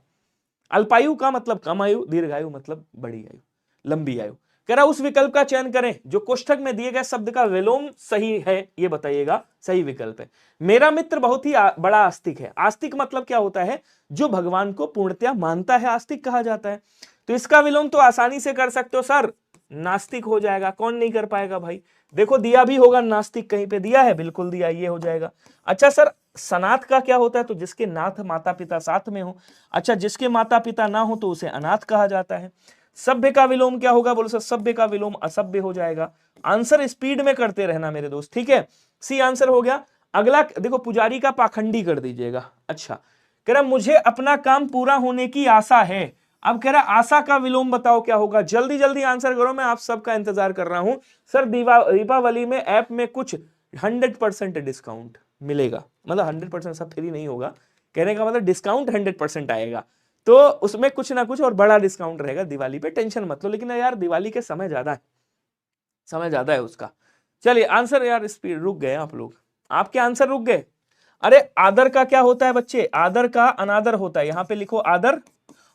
अल्पायु का मतलब कम आयु, दीर्घायु मतलब बड़ी आयु, लंबी आयु। कह रहा उस विकल्प का चयन करें जो कोष्ठक में दिए गए शब्द का विलोम सही है, ये बताइएगा सही विकल्प है। मेरा मित्र बहुत ही बड़ा आस्तिक है। आस्तिक मतलब क्या होता है, जो भगवान को पूर्णतया मानता है, आस्तिक कहा जाता है। तो इसका विलोम तो आसानी से कर सकते हो सर, नास्तिक हो जाएगा। कौन नहीं कर पाएगा भाई, देखो दिया भी होगा नास्तिक, कहीं पे दिया है, बिल्कुल दिया, ये हो जाएगा। अच्छा सर, सनाथ का क्या होता है, तो जिसके नाथ माता पिता साथ में हो। अच्छा, जिसके माता पिता ना हो तो उसे अनाथ कहा जाता है। सभ्य का विलोम क्या होगा, बोलो सर सभ्य का विलोम असभ्य हो जाएगा। आंसर स्पीड में करते रहना मेरे दोस्त, ठीक है। सी आंसर हो गया। अगला देखो, पुजारी का पाखंडी कर दीजिएगा। अच्छा, कह रहा मुझे अपना काम पूरा होने की आशा है। अब कह रहा है आशा का विलोम बताओ क्या होगा, जल्दी जल्दी आंसर करो, मैं आप सबका इंतजार कर रहा हूं। सर दीपावली में ऐप में कुछ 100% डिस्काउंट मिलेगा, मतलब 100% सब फ्री नहीं होगा, कहने का मतलब डिस्काउंट 100% आएगा, तो उसमें कुछ ना कुछ और बड़ा डिस्काउंट रहेगा दिवाली पे, टेंशन मत लो। लेकिन यार दिवाली के समय ज्यादा है, समय ज्यादा है उसका। चलिए आंसर, यार स्पीड रुक गए आप लोग, आपके आंसर रुक गए। अरे आदर का क्या होता है बच्चे, आदर का अनादर होता है, यहां पे लिखो आदर,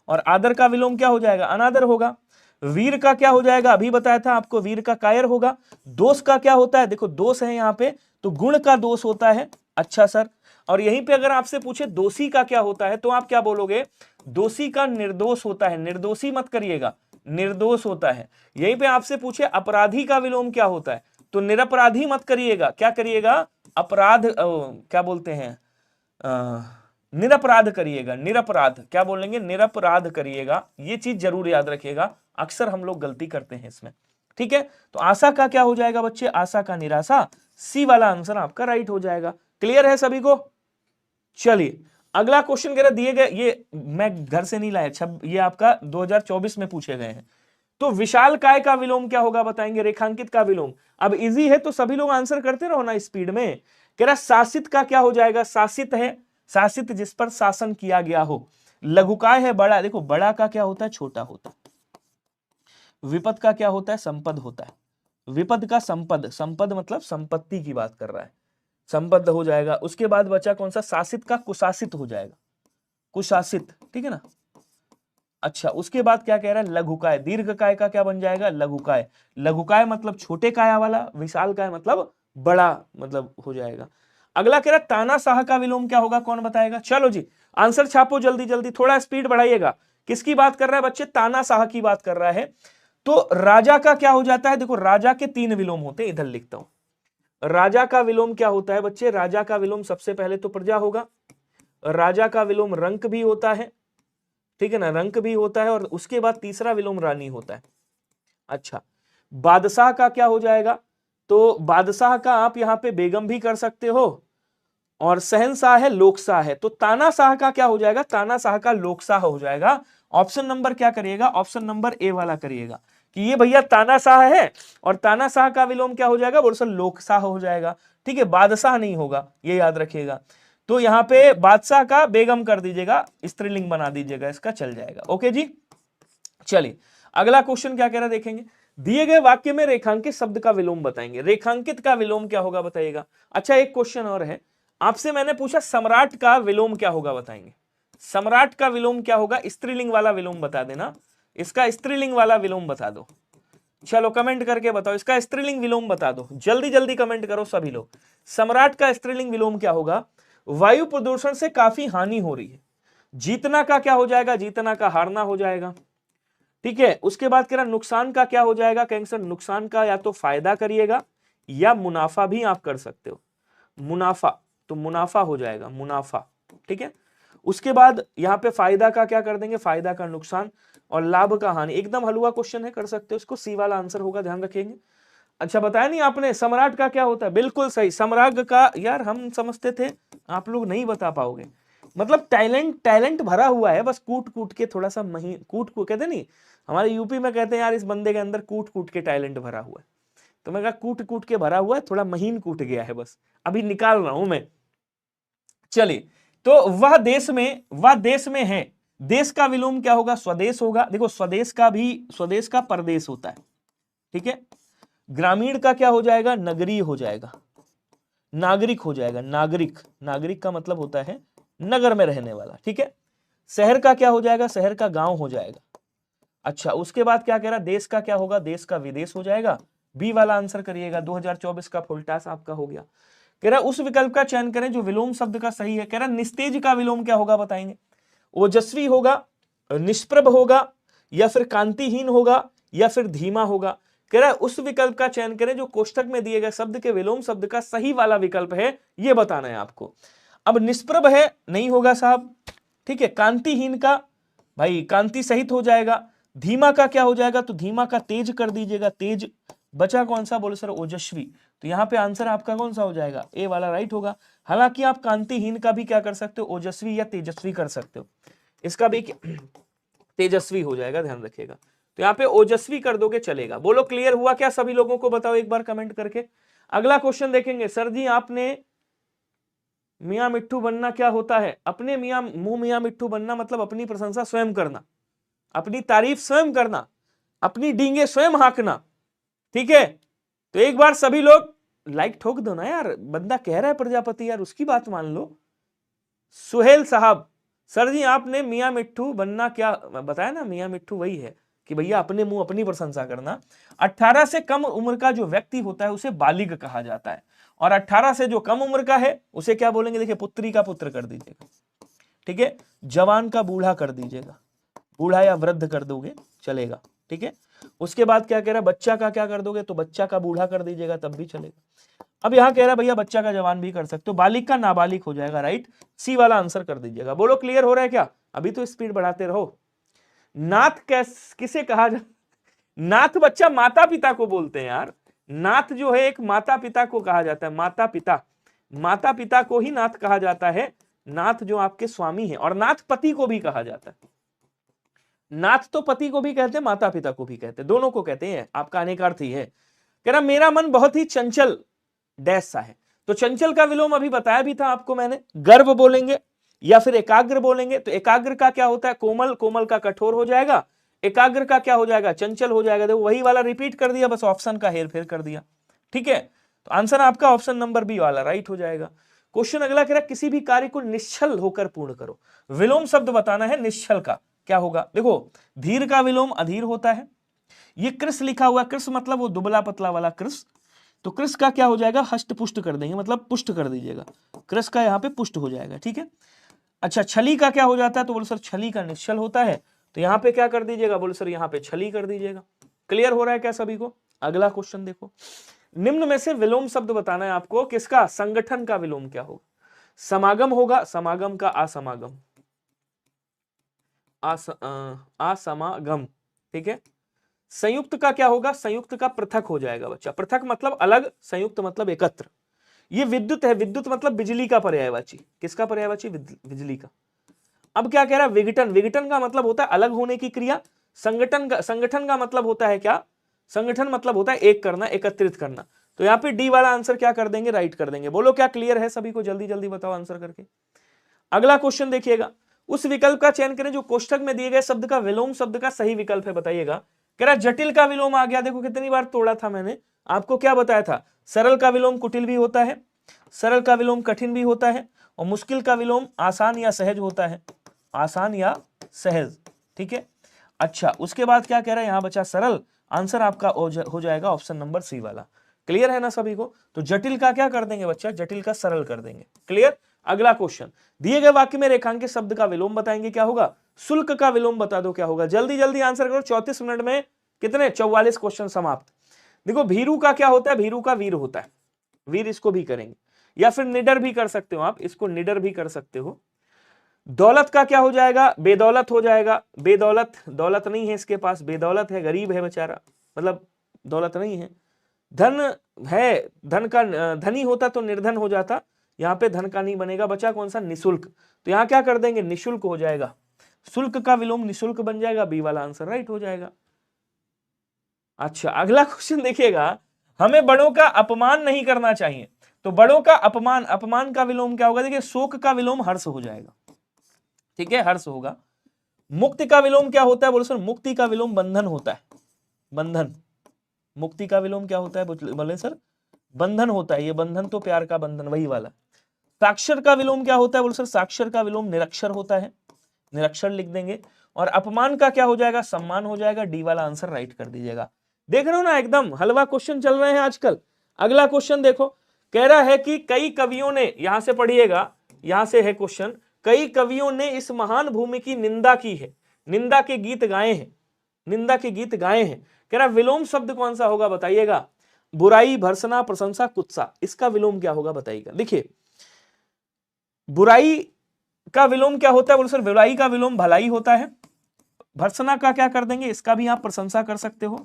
और आदर का विलोम क्या हो जाएगा, अनादर होगा। वीर का क्या हो जाएगा, अभी बताया था आपको, वीर का कायर होगा। दोष का क्या होता है, देखो दोष है यहां पे, तो गुण का दोष होता है। अच्छा सर, और यहीं पे अगर आपसे पूछे दोषी का क्या होता है, तो आप क्या बोलोगे, दोषी का निर्दोष होता है, निर्दोषी मत करिएगा, निर्दोष होता है। यहीं पे आपसे पूछे अपराधी का विलोम क्या होता है, तो निरपराधी मत करिएगा, क्या करिएगा, अपराध क्या बोलते हैं, निरपराध करिएगा, निरपराध क्या बोलेंगे, निरपराध करिएगा, ये चीज जरूर याद रखिएगा, अक्सर हम लोग गलती करते हैं इसमें। ठीक है, तो आशा का क्या हो जाएगा बच्चे, आशा का निराशा, सी वाला आंसर आपका राइट हो जाएगा। क्लियर है सभी को। चलिए अगला क्वेश्चन कह रहा दिए गए, ये मैं घर से नहीं लाया, ये आपका 2024 में पूछे गए हैं। तो विशाल काय का विलोम क्या होगा बताएंगे, रेखांकित का विलोम। अब इजी है तो सभी लोग आंसर करते रहो ना स्पीड में। कह रहा शासित का क्या हो जाएगा, शासित है, शासित जिस पर शासन किया गया हो। लघुकाय है बड़ा, देखो बड़ा का क्या होता है, छोटा होता है। विपद का क्या होता है, संपद होता है। विपद का संपद, संपद मतलब संपत्ति की बात कर रहा है, संपद हो जाएगा। उसके बाद बचा कौन सा, शासित का कुशासित हो जाएगा, कुशासित, ठीक है ना। अच्छा उसके बाद क्या कह रहा है, लघुकाय, दीर्घ काय का क्या बन जाएगा, लघुकाय। लघुकाय मतलब छोटे काया वाला, विशाल काय मतलब बड़ा मतलब हो जाएगा। अगला कह रहा है तानाशाह का विलोम क्या होगा, कौन बताएगा। चलो जी आंसर छापो जल्दी जल्दी, थोड़ा स्पीड बढ़ाइएगा। किसकी बात कर रहा है बच्चे, तानाशाह की बात कर रहा है। तो राजा का क्या हो जाता है, देखो राजा के 3 विलोम होते हैं, इधर लिखता हूं। राजा का विलोम क्या होता है बच्चे, राजा का विलोम सबसे पहले तो प्रजा होगा, राजा का विलोम रंक भी होता है, ठीक है ना, रंक भी होता है, और उसके बाद तीसरा विलोम रानी होता है। अच्छा बादशाह का क्या हो जाएगा, तो बादशाह का आप यहां पे बेगम भी कर सकते हो, और शहनशाह है, लोकशाह है। तो तानाशाह का क्या हो जाएगा, तानाशाह का लोकशाह हो जाएगा। ऑप्शन नंबर क्या करिएगा, ऑप्शन नंबर ए वाला करिएगा, कि ये भैया तानाशाह है, और तानाशाह का विलोम क्या हो जाएगा, बोलो सर लोकशाह हो जाएगा। ठीक है, बादशाह नहीं होगा, ये याद रखिएगा। तो यहां पे बादशाह का बेगम कर दीजिएगा, स्त्रीलिंग बना दीजिएगा, इसका चल जाएगा। ओके जी, चलिए अगला क्वेश्चन क्या कह रहा है देखेंगे। दिए गए वाक्य में रेखांकित शब्द का विलोम बताएंगे, रेखांकित का विलोम क्या होगा बताइएगा। अच्छा एक क्वेश्चन और है, आपसे मैंने पूछा सम्राट का विलोम क्या होगा बताएंगे। सम्राट का विलोम क्या होगा, स्त्रीलिंग वाला विलोम बता देना, इसका स्त्रीलिंग वाला विलोम बता दो। चलो कमेंट करके बताओ, इसका स्त्रीलिंग विलोम बता दो, जल्दी जल्दी कमेंट करो सभी लोग। सम्राट का स्त्रीलिंग विलोम क्या होगा, वायु प्रदूषण से काफी हानि हो रही है। जीतना का क्या हो जाएगा, जीतना का हारना हो जाएगा। ठीक है, उसके बाद कह रहा नुकसान का क्या हो जाएगा, कहेंगे सर नुकसान का या तो फायदा करिएगा या मुनाफा भी आप कर सकते हो, मुनाफा, तो मुनाफा हो जाएगा, मुनाफा। ठीक है, उसके बाद यहाँ पे फायदा का क्या कर देंगे, फायदा का नुकसान, और लाभ का हानि। एकदम हलवा क्वेश्चन है, कर सकते हो इसको, सी वाला आंसर होगा, ध्यान रखेंगे। अच्छा बताया नहीं आपने, सम्राट का क्या होता है, बिल्कुल सही, सम्राट का, यार हम समझते थे आप लोग नहीं बता पाओगे, मतलब टैलेंट, टैलेंट भरा हुआ है, बस कूट कूट के थोड़ा सा महीन, कूट को कहते नहीं, हमारे यूपी में कहते हैं यार इस बंदे के अंदर कूट कूट के टैलेंट भरा हुआ है। तो मैं कहा कूट कूट के भरा हुआ है, थोड़ा महीन कूट गया है, बस अभी निकाल रहा हूं मैं। चलिए, तो वह देश में है, देश का विलोम क्या होगा, स्वदेश होगा। देखो स्वदेश का भी, स्वदेश का परदेश होता है। ठीक है, ग्रामीण का क्या हो जाएगा, नगरीय हो जाएगा, नागरिक हो जाएगा, नागरिक, नागरिक का मतलब होता है नगर में रहने वाला। ठीक है, शहर का क्या हो जाएगा, शहर का गांव हो जाएगा। अच्छा उसके बाद क्या कह रहा, देश का क्या होगा, देश का विदेश हो जाएगा। बी वाला आंसर करिएगा, 2024 का फुल टॉस आपका हो गया। कह रहा उस विकल्प का चयन करें जो विलोम शब्द का सही है। कह रहा निस्तेज का विलोम क्या होगा बताएंगे, ओजस्वी होगा, निष्प्रभ होगा, या फिर कांतिहीन होगा, या फिर धीमा होगा। कह रहा है उस विकल्प का चयन करें जो कोष्ठक में दिए गए शब्द के विलोम शब्द का सही वाला विकल्प है, ये बताना है आपको। अब निष्प्रभ है, नहीं होगा साहब। ठीक है, कांतिहीन का भाई कांति सहित हो जाएगा। धीमा का क्या हो जाएगा, तो धीमा का तेज कर दीजिएगा, तेज। बचा कौन सा, बोले सर ओजस्वी। तो यहाँ पे आंसर आपका कौन सा हो जाएगा, ए वाला राइट होगा। हालांकि आप कांतिहीन का भी क्या कर सकते हो, ओजस्वी या तेजस्वी कर सकते हो, इसका भी तेजस्वी हो जाएगा, ध्यान रखिएगा। तो यहाँ पे ओजस्वी कर दोगे चलेगा। बोलो क्लियर हुआ क्या सभी लोगों को, बताओ एक बार कमेंट करके। अगला क्वेश्चन देखेंगे। सर जी आपने मियां मिट्ठू बनना क्या होता है? अपने मियां मिट्ठू बनना मतलब अपनी प्रशंसा स्वयं करना, अपनी तारीफ स्वयं करना, अपनी डींगे स्वयं हाँकना, ठीक है। तो एक बार सभी लोग लाइक ठोक दो ना यार, बंदा कह रहा है प्रजापति यार, उसकी बात मान लो। सुहेल साहब, सर जी आपने मियां मिट्ठू बनना क्या बताया ना, मियां मिट्ठू वही है कि भैया अपने मुंह अपनी प्रशंसा करना। 18 से कम उम्र का जो व्यक्ति होता है उसे बालिग कहा जाता है, और 18 से जो कम उम्र का है उसे क्या बोलेंगे? देखिए, पुत्री का पुत्र कर दीजिएगा, ठीक है। जवान का बूढ़ा कर दीजिएगा, बूढ़ा या वृद्ध कर दोगे चलेगा, ठीक है। उसके बाद क्या कह रहा है? बच्चा का क्या कर दोगे? तो बच्चा का बूढ़ा कर दीजिएगा तब भी चलेगा। अब यहां कह रहा है भैया बच्चा का जवान भी कर सकते हो, बालिग का नाबालिग हो जाएगा, राइट। सी वाला आंसर कर दीजिएगा। बोलो क्लियर हो रहा है क्या? अभी तो स्पीड बढ़ाते रहो। नाथ किसे कहा जा, नाथ बच्चा माता पिता को बोलते हैं यार। नाथ जो है एक माता पिता को कहा जाता है, माता पिता, माता पिता को ही नाथ कहा जाता है। नाथ जो आपके स्वामी है, और नाथ पति को भी कहा जाता है। नाथ तो पति को भी कहते हैं, माता पिता को भी कहते हैं, दोनों को कहते हैं। आपका अनेकार्थी है। कह रहा मेरा मन बहुत ही चंचल डैश सा है। तो चंचल का विलोम अभी बताया भी था आपको मैंने, गर्व बोलेंगे या फिर एकाग्र बोलेंगे। तो एकाग्र का क्या होता है? कोमल, कोमल का कठोर हो जाएगा। एकाग्र का क्या हो जाएगा? चंचल हो जाएगा। देखो वही वाला रिपीट कर दिया, बस ऑप्शन का हेर फेर कर दिया, ठीक है। तो आंसर आपका ऑप्शन नंबर बी वाला राइट हो जाएगा। क्वेश्चन अगला कह रहा किसी भी कार्य को निश्चल होकर पूर्ण करो। विलोम शब्द बताना है निश्चल का, क्या होगा? देखो धीर का विलोम अधीर होता है। ये कृष लिखा हुआ, कृष मतलब वो दुबला पतला वाला कृष, तो कृष का क्या हो जाएगा? हष्ट पुष्ट कर देंगे, मतलब पुष्ट कर दीजिएगा। कृष का यहाँ पे पुष्ट हो जाएगा, ठीक है। अच्छा, छली का क्या हो जाता है? तो बोले सर छली का निश्चल होता है, तो यहाँ पे क्या कर दीजिएगा? बोले सर यहाँ पे छली कर दीजिएगा। क्लियर हो रहा है क्या सभी को? अगला क्वेश्चन देखो। निम्न में से विलोम शब्द बताना है आपको, किसका? संगठन का विलोम क्या होगा? समागम होगा, समागम का असमागम, असमागम, ठीक है। संयुक्त का क्या होगा? संयुक्त का पृथक हो जाएगा बच्चा। पृथक मतलब अलग, संयुक्त मतलब एकत्र। ये विद्युत है, विद्युत मतलब बिजली का पर्यायवाची। किसका पर्यायवाची? बिजली का। अब क्या कह रहा है? विघटन, विघटन का मतलब होता है अलग होने की क्रिया। संगठन का मतलब होता है क्या? संगठन मतलब होता है एक करना, एकत्रित करना। तो यहाँ पे डी वाला आंसर क्या कर देंगे? राइट कर देंगे। बोलो क्या क्लियर है सभी को? जल्दी जल्दी बताओ आंसर करके। अगला क्वेश्चन देखिएगा। उस विकल्प का चयन करें जो कोष्ठक में दिए गए शब्द का विलोम शब्द का सही विकल्प है, बताइएगा। कह रहा जटिल का विलोम आ गया। देखो कितनी बार तोड़ा था मैंने, आपको क्या बताया था? सरल का विलोम कुटिल भी होता है, सरल का विलोम कठिन भी होता है, और मुश्किल का विलोम आसान या सहज होता है, आसान या सहज, ठीक है। अच्छा, उसके बाद क्या कह रहा है? यहां बचा सरल। आंसर आपका हो जाएगा ऑप्शन नंबर सी वाला। क्लियर है ना सभी को? तो जटिल का क्या कर देंगे बच्चा? जटिल का सरल कर देंगे। क्लियर। अगला क्वेश्चन, दिए गए वाक्य में रेखांकित शब्द का विलोम बताएंगे, क्या होगा? शुल्क का विलोम बता दो क्या होगा? जल्दी जल्दी आंसर करो, 34 मिनट में कितने? 44 क्वेश्चन समाप्त। देखो भीरू का क्या होता है? भीरू का वीर होता है, वीर इसको भी करेंगे, या फिर निडर भी कर सकते हो आप, इसको निडर भी कर सकते हो। दौलत का क्या हो जाएगा? बेदौलत हो जाएगा। बेदौलत, दौलत नहीं है इसके पास, बेदौलत है, गरीब है बेचारा, मतलब दौलत नहीं है। धन है, धन का धनी होता तो निर्धन हो जाता, यहाँ पे धन का नहीं बनेगा। बचा कौन सा? निशुल्क। तो यहाँ क्या कर देंगे? निशुल्क हो जाएगा। शुल्क का विलोम निशुल्क बन जाएगा, बी वाला आंसर राइट हो जाएगा। अच्छा, अगला क्वेश्चन देखिएगा। हमें बड़ों का अपमान नहीं करना चाहिए, तो बड़ों का अपमान, अपमान का विलोम क्या होगा? देखिए शोक का विलोम हर्ष हो जाएगा, ठीक है, हर्ष होगा। मुक्ति का विलोम क्या होता है? बोलो सर मुक्ति का विलोम बंधन होता है, बंधन। मुक्ति का विलोम क्या होता है? बोले सर बंधन होता है। ये बंधन तो प्यार का बंधन, वही वाला। साक्षर का विलोम क्या होता है? बोले सर साक्षर का विलोम निरक्षर होता है, निरक्षर लिख देंगे। और अपमान का क्या हो जाएगा? सम्मान हो जाएगा, डी वाला आंसर राइट कर दीजिएगा। देख रहे हो ना, एकदम हलवा क्वेश्चन चल रहे हैं आजकल। अगला क्वेश्चन देखो, कह रहा है कि कई कवियों ने, यहां से पढ़िएगा, यहां से है क्वेश्चन, कई कवियों ने इस महान भूमि की निंदा की है, निंदा के गीत गाए हैं, निंदा के गीत गाए हैं। कह रहा विलोम शब्द कौन सा होगा? बताइएगा। बुराई, भर्सना, प्रशंसा, कुत्सा, इसका विलोम क्या होगा? बताइएगा। देखिए बुराई का विलोम क्या होता है? बोलो सर बुराई का विलोम भलाई होता है। भर्सना का क्या कर देंगे? इसका भी आप प्रशंसा कर सकते हो,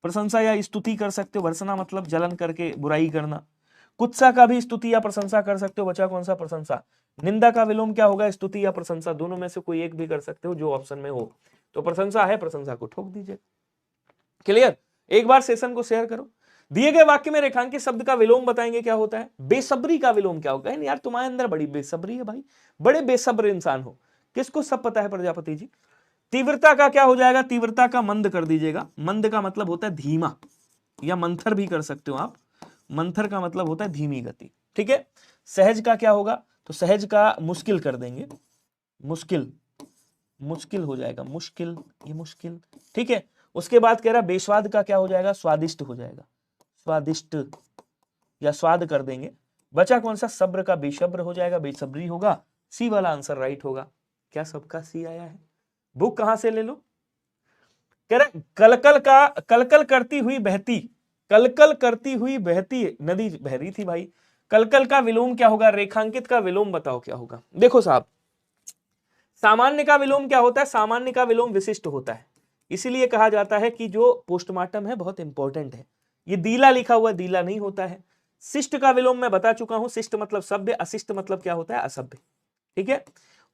प्रशंसा या स्तुति कर सकते हो। भर्सना मतलब जलन करके बुराई करना। कुत्सा का भी स्तुति या प्रशंसा कर सकते हो। बचा कौन सा? प्रशंसा। निंदा का विलोम क्या होगा? स्तुति या प्रशंसा, दोनों में से कोई एक भी कर सकते हो, जो ऑप्शन में हो। तो प्रशंसा है, प्रशंसा को ठोक दीजिए। क्लियर? एक बार सेशन को शेयर करो। दिए गए वाक्य में रेखांकित शब्द का विलोम बताएंगे क्या होता है। बेसब्री का विलोम क्या होगा? यार तुम्हारे अंदर बड़ी बेसब्री है भाई, बड़े बेसब्र इंसान हो। किसको सब पता है प्रजापति जी? तीव्रता का क्या हो जाएगा? तीव्रता का मंद कर दीजिएगा। मंद का मतलब होता है धीमा, या मंथर भी कर सकते हो आप। मंथर का मतलब होता है धीमी गति, ठीक है। सहज का क्या होगा? तो सहज का मुश्किल कर देंगे, मुश्किल, मुश्किल हो जाएगा, मुश्किल, ये मुश्किल, ठीक है। उसके बाद कह रहा बेस्वाद का क्या हो जाएगा? स्वादिष्ट हो जाएगा, स्वादिष्ट, या स्वाद कर देंगे। बचा कौन सा? सब्र का बेसब्र हो जाएगा, बेसब्री होगा। सी वाला आंसर राइट होगा। क्या सबका सी आया है? बुक कहां से ले लो? कह रहे कलकल का, कलकल करती हुई बहती, कलकल करती हुई बहती नदी बह रही थी भाई। कलकल का विलोम क्या होगा? रेखांकित का विलोम बताओ क्या होगा। देखो साहब, सामान्य का विलोम क्या होता है? सामान्य का विलोम विशिष्ट होता है। इसीलिए कहा जाता है कि जो पोस्टमार्टम है बहुत इंपॉर्टेंट है। ये दीला लिखा हुआ दीला नहीं होता है। शिष्ट का विलोम मैं बता चुका हूं, शिष्ट मतलब सभ्य, अशिष्ट मतलब क्या होता है? असभ्य, ठीक है।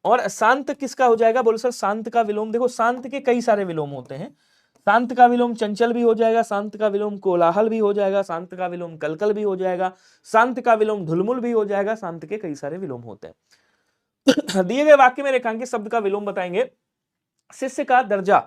और शांत किसका हो जाएगा? बोलो सर शांत का विलोम। देखो शांत के कई सारे विलोम होते हैं। शांत का विलोम चंचल भी हो जाएगा, शांत का विलोम कोलाहल भी हो जाएगा, शांत का विलोम कलकल भी हो जाएगा, शांत का विलोम ढुलमुल भी हो जाएगा। शांत के कई सारे विलोम होते हैं। दिए गए वाक्य में रेखांकित शब्द का विलोम बताएंगे। शिष्य का दर्जा,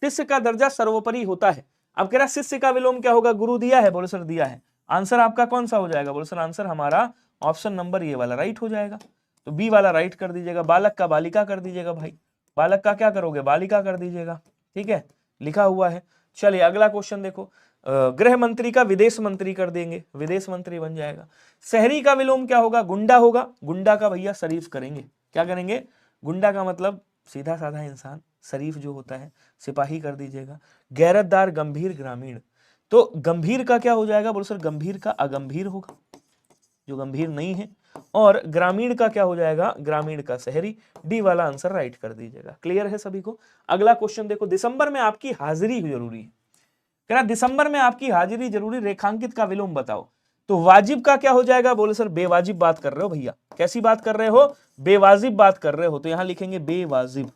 शिष्य का दर्जा सर्वोपरि होता है। अब कह रहा शिष्य का विलोम क्या होगा? गुरु दिया है, बोलो सर दिया है। आंसर आपका कौन सा हो जाएगा? बोलो सर आंसर हमारा ऑप्शन नंबर ये वाला राइट हो जाएगा। तो बी वाला राइट कर दीजिएगा। बालक का बालिका कर दीजिएगा भाई, बालक का क्या करोगे? बालिका कर दीजिएगा, ठीक है, लिखा हुआ है। चलिए अगला क्वेश्चन देखो। गृह मंत्री का विदेश मंत्री कर देंगे, विदेश मंत्री बन जाएगा। शहरी का विलोम क्या होगा? गुंडा होगा। गुंडा का भैया शरीफ करेंगे, क्या करेंगे? गुंडा का मतलब सीधा साधा इंसान, शरीफ जो होता है सिपाही कर दीजिएगा। गैरतदार, गंभीर, ग्रामीण। तो गंभीर का क्या हो जाएगा? बोलो सर गंभीर का अगंभीर होगा, जो गंभीर नहीं है। और ग्रामीण का क्या हो जाएगा? ग्रामीण का शहरी। डी वाला आंसर राइट कर दीजिएगा। क्लियर है सभी को? अगला क्वेश्चन देखो। दिसंबर में आपकी हाजिरी जरूरी है। कह रहा दिसंबर में आपकी हाजिरी जरूरी, रेखांकित का विलोम बताओ। तो वाजिब का क्या हो जाएगा? बोले सर बेवाजिब बात कर रहे हो भैया। कैसी बात कर रहे हो? बेवाजिब बात कर रहे हो। तो यहां लिखेंगे बेवाजिब,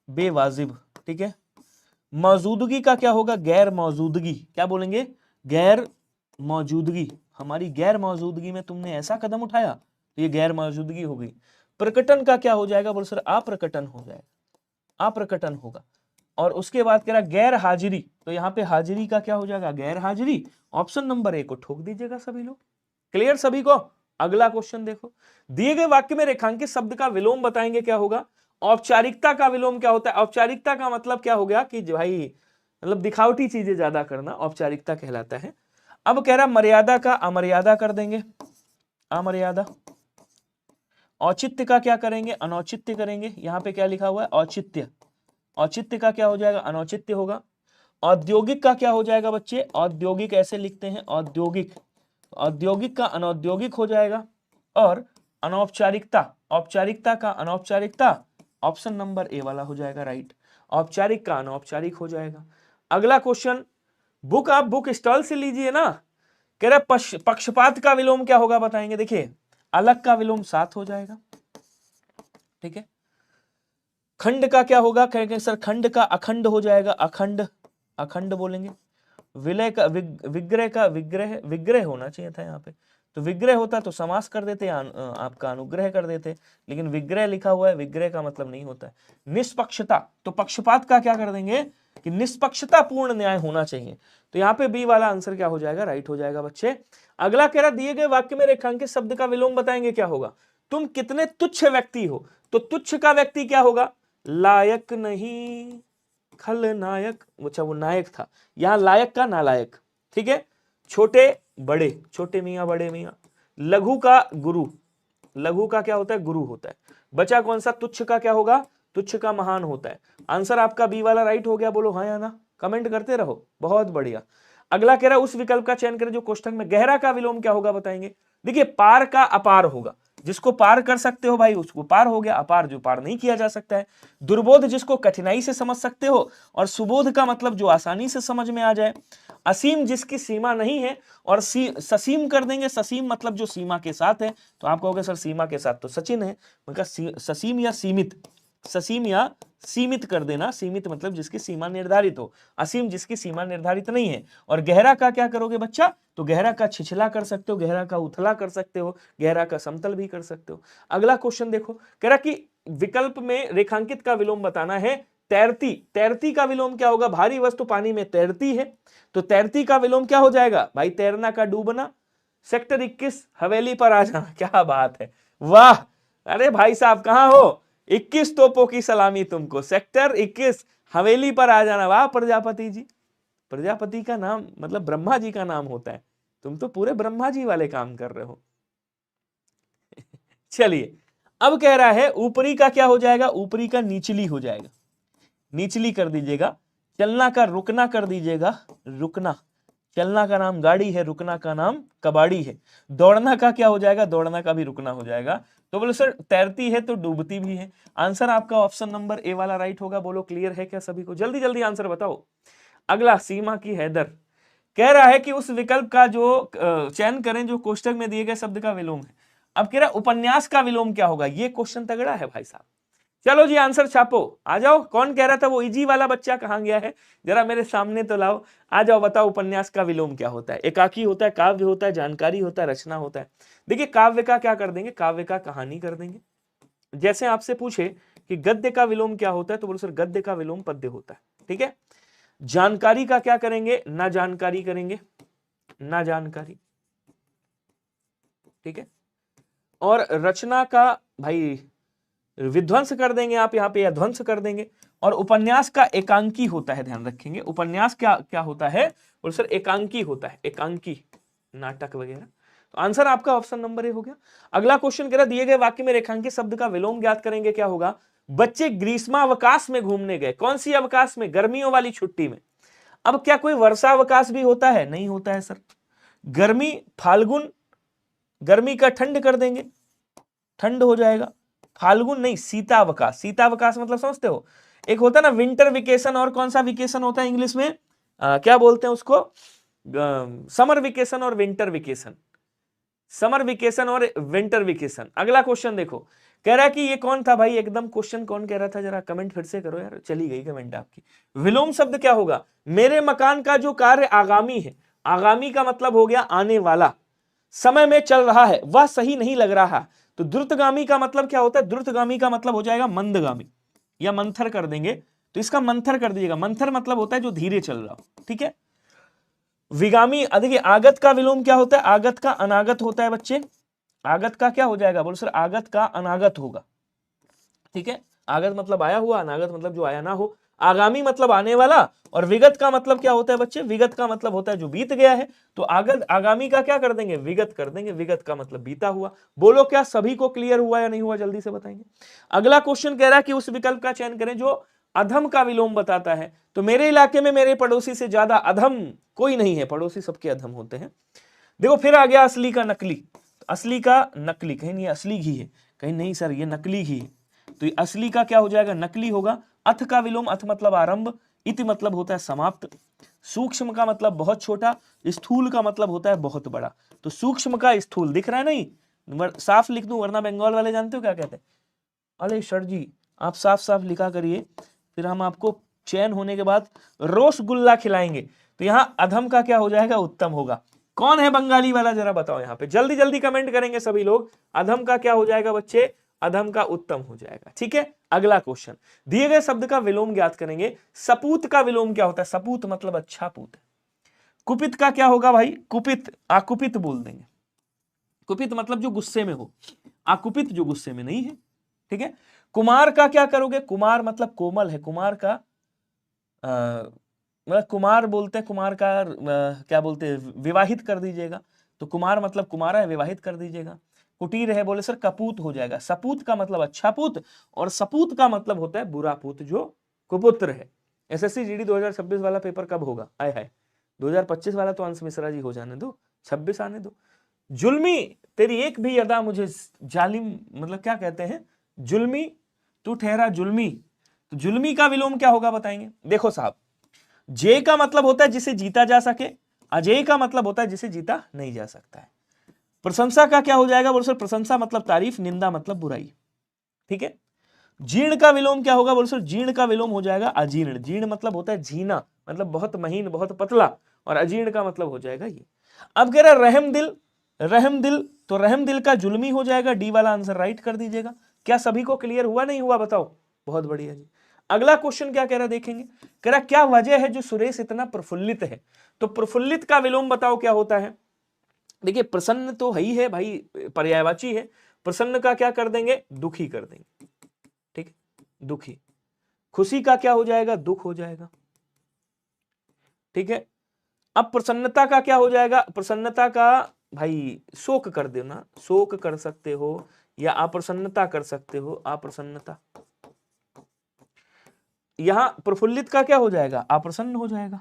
बेवाजिब, ठीक है। मौजूदगी का क्या होगा? गैर मौजूदगी। क्या बोलेंगे? गैर मौजूदगी। हमारी गैर मौजूदगी में तुमने ऐसा कदम उठाया, तो ये गैर मौजूदगी हो गई। प्रकटन का क्या हो जाएगा? बोलो सर अप्रकटन हो जाएगा, अप्रकटन होगा। और उसके बाद कह रहा गैर हाजिरी, तो यहाँ पे हाजिरी का क्या हो जाएगा? गैर हाजिरी। ऑप्शन नंबर ए को ठोक दीजिएगा सभी लोग। क्लियर सभी को? अगला क्वेश्चन देखो। दिए गए वाक्य में रेखांकित शब्द का विलोम बताएंगे क्या होगा? औपचारिकता का विलोम क्या होता है? औपचारिकता का मतलब क्या हो गया कि भाई मतलब दिखावटी चीजें ज्यादा करना औपचारिकता कहलाता है। अब कह रहा मर्यादा का अमर्यादा कर देंगे, अमर्यादा। औचित्य का क्या करेंगे? अनौचित्य करेंगे। यहां पे क्या लिखा हुआ है? औचित्य। औचित्य का क्या हो जाएगा? अनौचित्य होगा। औद्योगिक का क्या हो जाएगा बच्चे? औद्योगिक ऐसे लिखते हैं, औद्योगिक। औद्योगिक का अनौद्योगिक हो जाएगा। और अनौपचारिकता, औपचारिकता का अनौपचारिकता, ऑप्शन नंबर ए वाला हो जाएगा राइट। औपचारिक का अनौपचारिक हो जाएगा। अगला क्वेश्चन, बुक आप बुक स्टॉल से लीजिए ना। कह रहे पक्षपात का विलोम क्या होगा बताएंगे। देखिए अलग का विलोम साथ हो जाएगा, ठीक है। खंड का क्या होगा? कहेंगे सर खंड का अखंड हो जाएगा, अखंड, अखंड बोलेंगे। विलय का विग्रह का विग्रह, विग्रह होना चाहिए था यहाँ पे। तो विग्रह होता तो समास कर देते, आपका अनुग्रह कर देते, लेकिन विग्रह लिखा हुआ है, विग्रह का मतलब नहीं होता है। निष्पक्षता, तो पक्षपात का क्या कर देंगे कि निष्पक्षता पूर्ण न्याय होना चाहिए। तो यहाँ पे बी वाला आंसर क्या हो जाएगा? राइट हो जाएगा बच्चे। अगला कह रहा दिए गए वाक्य में रेखांकित शब्द का विलोम बताएंगे क्या होगा? तुम कितने तुच्छ व्यक्ति हो। तो तुच्छ का व्यक्ति क्या होगा? लायक नहीं, खलनायक। अच्छा वो नायक था, यहां लायक का नालायक, ठीक है। छोटे बड़े, छोटे मियां बड़े मियां। लघु का गुरु, लघु का क्या होता है? गुरु होता है। बचा कौन सा? तुच्छ का क्या होगा? तुच्छ का महान होता है। आंसर आपका बी वाला राइट हो गया। बोलो हाँ या ना, कमेंट करते रहो, बहुत बढ़िया। अगला कह रहा उस विकल्प का चयन करें जो कोष्ठक में। गहरा का विलोम क्या होगा बताएंगे। देखिए पार का अपार होगा, जिसको पार कर सकते हो भाई उसको पार हो गया, अपार जो पार नहीं किया जा सकता है। दुर्बोध जिसको कठिनाई से समझ सकते हो, और सुबोध का मतलब जो आसानी से समझ में आ जाए। असीम जिसकी सीमा नहीं है, और ससीम कर देंगे। ससीम मतलब जो सीमा के साथ है। तो आप कहोगे सर सीमा के साथ तो सचिन है, उनका ससीम या सीमित। ससीम या सीमित कर देना। सीमित मतलब जिसकी सीमा निर्धारित हो, असीम जिसकी सीमा निर्धारित नहीं है। और गहरा का क्या करोगे बच्चा, तो गहरा का छिछला कर सकते हो, गहरा का उथला कर सकते हो, गहरा का समतल भी कर सकते हो। अगला क्वेश्चन देखो, कह रहा कि विकल्प में रेखांकित का विलोम बताना है। तैरती, तैरती का विलोम क्या होगा, भारी वस्तु पानी में तैरती है, तो तैरती का विलोम क्या हो जाएगा भाई, तैरना का डूबना। सेक्टर 21 हवेली पर आ जाना, क्या बात है, वाह, अरे भाई साहब कहां हो, 21 तोपों की सलामी तुमको, सेक्टर 21 हवेली पर आ जाना, वाह प्रजापति जी। प्रजापति का नाम मतलब ब्रह्मा जी का नाम होता है, तुम तो पूरे ब्रह्मा जी वाले काम कर रहे हो। चलिए अब कह रहा है ऊपरी का क्या हो जाएगा, ऊपरी का निचली हो जाएगा, निचली कर दीजिएगा। चलना का रुकना कर दीजिएगा, रुकना, चलना का नाम गाड़ी है, रुकना का नाम कबाड़ी है। दौड़ना का क्या हो जाएगा, दौड़ना का भी रुकना हो जाएगा। तो बोलो सर तैरती है तो डूबती भी है। आंसर आपका ऑप्शन नंबर ए वाला राइट होगा। बोलो क्लियर है क्या सभी को, जल्दी जल्दी आंसर बताओ। अगला सीमा की हैदर कह रहा है कि उस विकल्प का जो चयन करें जो कोष्टक में दिए गए शब्द का विलोम है। अब कह रहा उपन्यास का विलोम क्या होगा, ये क्वेश्चन तगड़ा है भाई साहब। चलो जी आंसर छापो, आ जाओ। कौन कह रहा था वो इजी वाला बच्चा कहां गया है, जरा मेरे सामने तो लाओ, आ जाओ बताओ उपन्यास का विलोम क्या होता है। एकाकी होता है, काव्य होता है, जानकारी होता है, रचना होता है। देखिए काव्य का क्या कर देंगे, काव्य का कहानी कर देंगे। जैसे आपसे पूछे कि गद्य का विलोम क्या होता है, तो बोलो सर गद्य का विलोम पद्य होता है, ठीक है। जानकारी का क्या करेंगे, ना जानकारी करेंगे, ना जानकारी, ठीक है। और रचना का भाई विध्वंस कर देंगे आप यहाँ पे, या ध्वंस कर देंगे। और उपन्यास का एकांकी होता है, ध्यान रखेंगे उपन्यास क्या क्या होता है, और सर एकांकी होता है, एकांकी नाटक वगैरह। तो आंसर आपका ऑप्शन नंबर ए हो गया। अगला क्वेश्चन कह रहा दिए गए वाक्य में रेखांकित शब्द का विलोम ज्ञात करेंगे, क्या होगा। बच्चे ग्रीष्मावकाश में घूमने गए, कौन सी अवकाश में, गर्मियों वाली छुट्टी में। अब क्या कोई वर्षावकाश भी होता है, नहीं होता है सर। गर्मी फाल्गुन, गर्मी का ठंड कर देंगे, ठंड हो जाएगा। फाल्गुन नहीं, शीतावकाश, शीतावकाश मतलब समझते हो, एक होता है ना विंटर वेकेशन, और कौन सा वेकेशन होता है इंग्लिश में, क्या बोलते हैं उसको, समर वेकेशन और विंटर वेकेशन, समर वेकेशन और विंटर वेकेशन। अगला क्वेश्चन देखो, कह रहा है कि ये कौन था भाई, एकदम क्वेश्चन कौन कह रहा था, जरा कमेंट फिर से करो यार, चली गई कमेंट आपकी। विलोम शब्द क्या होगा, मेरे मकान का जो कार्य आगामी है, आगामी का मतलब हो गया आने वाला, समय में चल रहा है, वह सही नहीं लग रहा। तो द्रुतगामी का मतलब क्या होता है, द्रुतगामी का मतलब हो जाएगा मंदगामी, या मंथर कर देंगे, तो इसका मंथर कर दीजिएगा। मंथर मतलब होता है जो धीरे चल रहा हो, ठीक है। विगामी, देखिए आगत का विलोम क्या होता है, आगत का अनागत होता है बच्चे। आगत का क्या हो जाएगा, बोलो सर आगत का अनागत होगा, ठीक है। आगत मतलब आया हुआ, अनागत मतलब जो आया ना हो। आगामी मतलब आने वाला, और विगत का मतलब क्या होता है बच्चे, विगत का मतलब होता है जो बीत गया है। तो आगत आगामी का क्या कर देंगे, विगत कर देंगे, विगत का मतलब बीता हुआ। बोलो क्या सभी को क्लियर हुआ या नहीं हुआ, जल्दी से बताएंगे। अगला क्वेश्चन कह रहा है कि उस विकल्प का चयन करें जो अधम का विलोम बताता है। तो मेरे इलाके में मेरे पड़ोसी से ज्यादा अधम कोई नहीं है, पड़ोसी सबके अधम होते हैं। देखो फिर आ गया असली का नकली, असली का नकली, कहीं नहीं असली घी है, कहीं नहीं सर ये नकली घी है, तो ये असली का क्या हो जाएगा, नकली होगा। अथ का विलोम, अथ मतलब आरंभ, इति मतलब होता है समाप्त, सूक्ष्म का मतलब बहुत छोटा, स्थूल का मतलब होता है बहुत बड़ा। तो सूक्ष्म का स्थूल दिख रहा है नहीं, साफ लिख दूं वरना बंगाल वाले जानते हो क्या कहते हैं, अरे सर जी आप साफ साफ लिखा करिए, फिर हम आपको चयन होने के बाद रसगुल्ला खिलाएंगे। तो यहाँ अधम का क्या हो जाएगा, उत्तम होगा। कौन है बंगाली वाला जरा बताओ यहाँ पे, जल्दी जल्दी कमेंट करेंगे सभी लोग। अधम का क्या हो जाएगा बच्चे, अधम का उत्तम हो जाएगा, ठीक है। अगला क्वेश्चन, दिए गए शब्द का विलोम ज्ञात करेंगे। सपूत का विलोम क्या होता है, सपूत मतलब अच्छा पूत। कुपित का क्या होगा भाई, कुपित, आकुपित बोल देंगे। कुपित मतलब जो गुस्से में हो, आकुपित जो गुस्से में नहीं है, ठीक है। कुमार का क्या करोगे, कुमार मतलब कोमल है, कुमार का मतलब कुमार बोलते हैं, कुमार का क्या बोलते हैं, विवाहित कर दीजिएगा। तो कुमार मतलब कुमारा है, विवाहित कर दीजिएगा। कुटीर है, बोले सर कपूत हो जाएगा। सपूत का मतलब अच्छा पूत, और सपूत का मतलब होता है बुरा पूत जो कुपुत्र है। एसएससी जीडी 2026 वाला पेपर कब होगा, आय हाय 2025 वाला तो अंश मिश्रा जी हो जाने दो, 26 आने दो। जुल्मी, तेरी एक भी अदा मुझे जालिम, मतलब क्या कहते हैं, जुल्मी, तू ठहरा जुल्मी। तो जुल्मी का विलोम क्या होगा बताएंगे। देखो साहब, जय का मतलब होता है जिसे जीता जा सके, अजय का मतलब होता है जिसे जीता नहीं जा सकता है। प्रशंसा का क्या हो जाएगा, बोलो सर प्रशंसा मतलब तारीफ, निंदा मतलब बुराई, ठीक है। जीर्ण का विलोम क्या होगा बोलो सर? जीर्ण का विलोम हो जाएगा अजीर्ण। जीर्ण मतलब होता है झीना, मतलब बहुत महीन, बहुत पतला, और अजीर्ण का मतलब हो जाएगा ये। अब कह रहा रहम दिल, रहम दिल, तो रहम दिल का जुल्मी हो जाएगा। डी वाला आंसर राइट कर दीजिएगा। क्या सभी को क्लियर हुआ नहीं हुआ बताओ? बहुत बढ़िया जी। अगला क्वेश्चन क्या कह रहा देखेंगे, कह रहा क्या वजह है जो सुरेश इतना प्रफुल्लित है? तो प्रफुल्लित का विलोम बताओ क्या होता है? देखिए प्रसन्न तो है ही है भाई, पर्यायवाची है। प्रसन्न का क्या कर देंगे? दुखी कर देंगे, ठीक है, दुखी। खुशी का क्या हो जाएगा? दुख हो जाएगा, ठीक है। अब प्रसन्नता का क्या हो जाएगा? प्रसन्नता का भाई शोक कर देना, शोक कर सकते हो, या अप्रसन्नता कर सकते हो, अप्रसन्नता। यहां प्रफुल्लित का क्या हो जाएगा? अप्रसन्न हो जाएगा।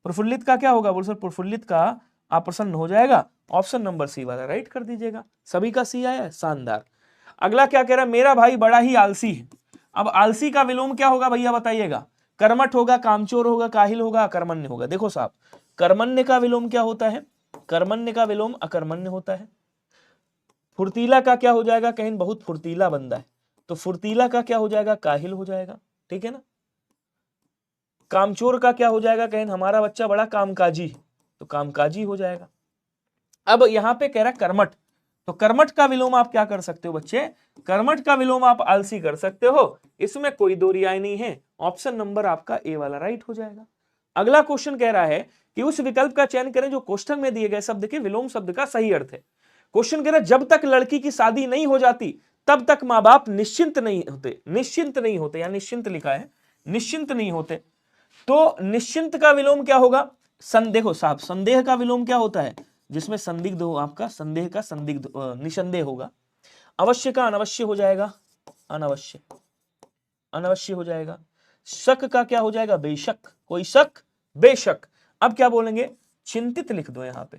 प्रफुल्लित का क्या होगा बोल सर? प्रफुल्लित का अप्रसन्न हो जाएगा। ऑप्शन नंबर सी वाला राइट कर दीजिएगा। सभी का सी आया, शानदार। अगला क्या कह रहा है, मेरा भाई बड़ा ही आलसी है। अब आलसी का विलोम क्या होगा भैया बताइएगा? कर्मठ होगा, कामचोर होगा, काहिल होगा, अकर्मण्य होगा। देखो साहब, कर्मण्य का विलोम क्या होता है? कर्मण्य का विलोम अकर्मण्य होता है। फुर्तीला का क्या हो जाएगा? कहीं बहुत फुर्तीला बंदा है, तो फुर्तीला का क्या हो जाएगा? काहिल हो जाएगा, ठीक है ना। कामचोर का क्या हो जाएगा? कहें हमारा बच्चा बड़ा कामकाजी, तो कामकाजी हो जाएगा। अब यहां पे कह रहा कर्मठ, तो कर्मठ का विलोम आप क्या कर सकते हो बच्चे? कर्मठ का विलोम आप आलसी कर सकते हो, इसमें कोई दो राय नहीं है। ऑप्शन नंबर आपका ए वाला राइट हो जाएगा। अगला क्वेश्चन कह रहा है कि उस विकल्प का चयन करें जो कोष्ठक में दिए गए शब्द के विलोम शब्द का सही अर्थ है। क्वेश्चन कह रहा है जब तक लड़की की शादी नहीं हो जाती तब तक मां बाप निश्चिंत नहीं होते, निश्चिंत नहीं होते, या निश्चिंत लिखा है, निश्चिंत नहीं होते। तो निश्चिंत का विलोम क्या होगा? देखो साहब, संदेह का विलोम क्या होता है? जिसमें संदिग्ध हो आपका, संदेह का संदिग्ध, निसंदेह होगा। अवश्य का अनवश्य हो जाएगा, अनवश्य, अनवश्य हो जाएगा। शक का क्या हो जाएगा? बेशक, कोई शक, बेशक। अब क्या बोलेंगे? चिंतित लिख दो यहां पे।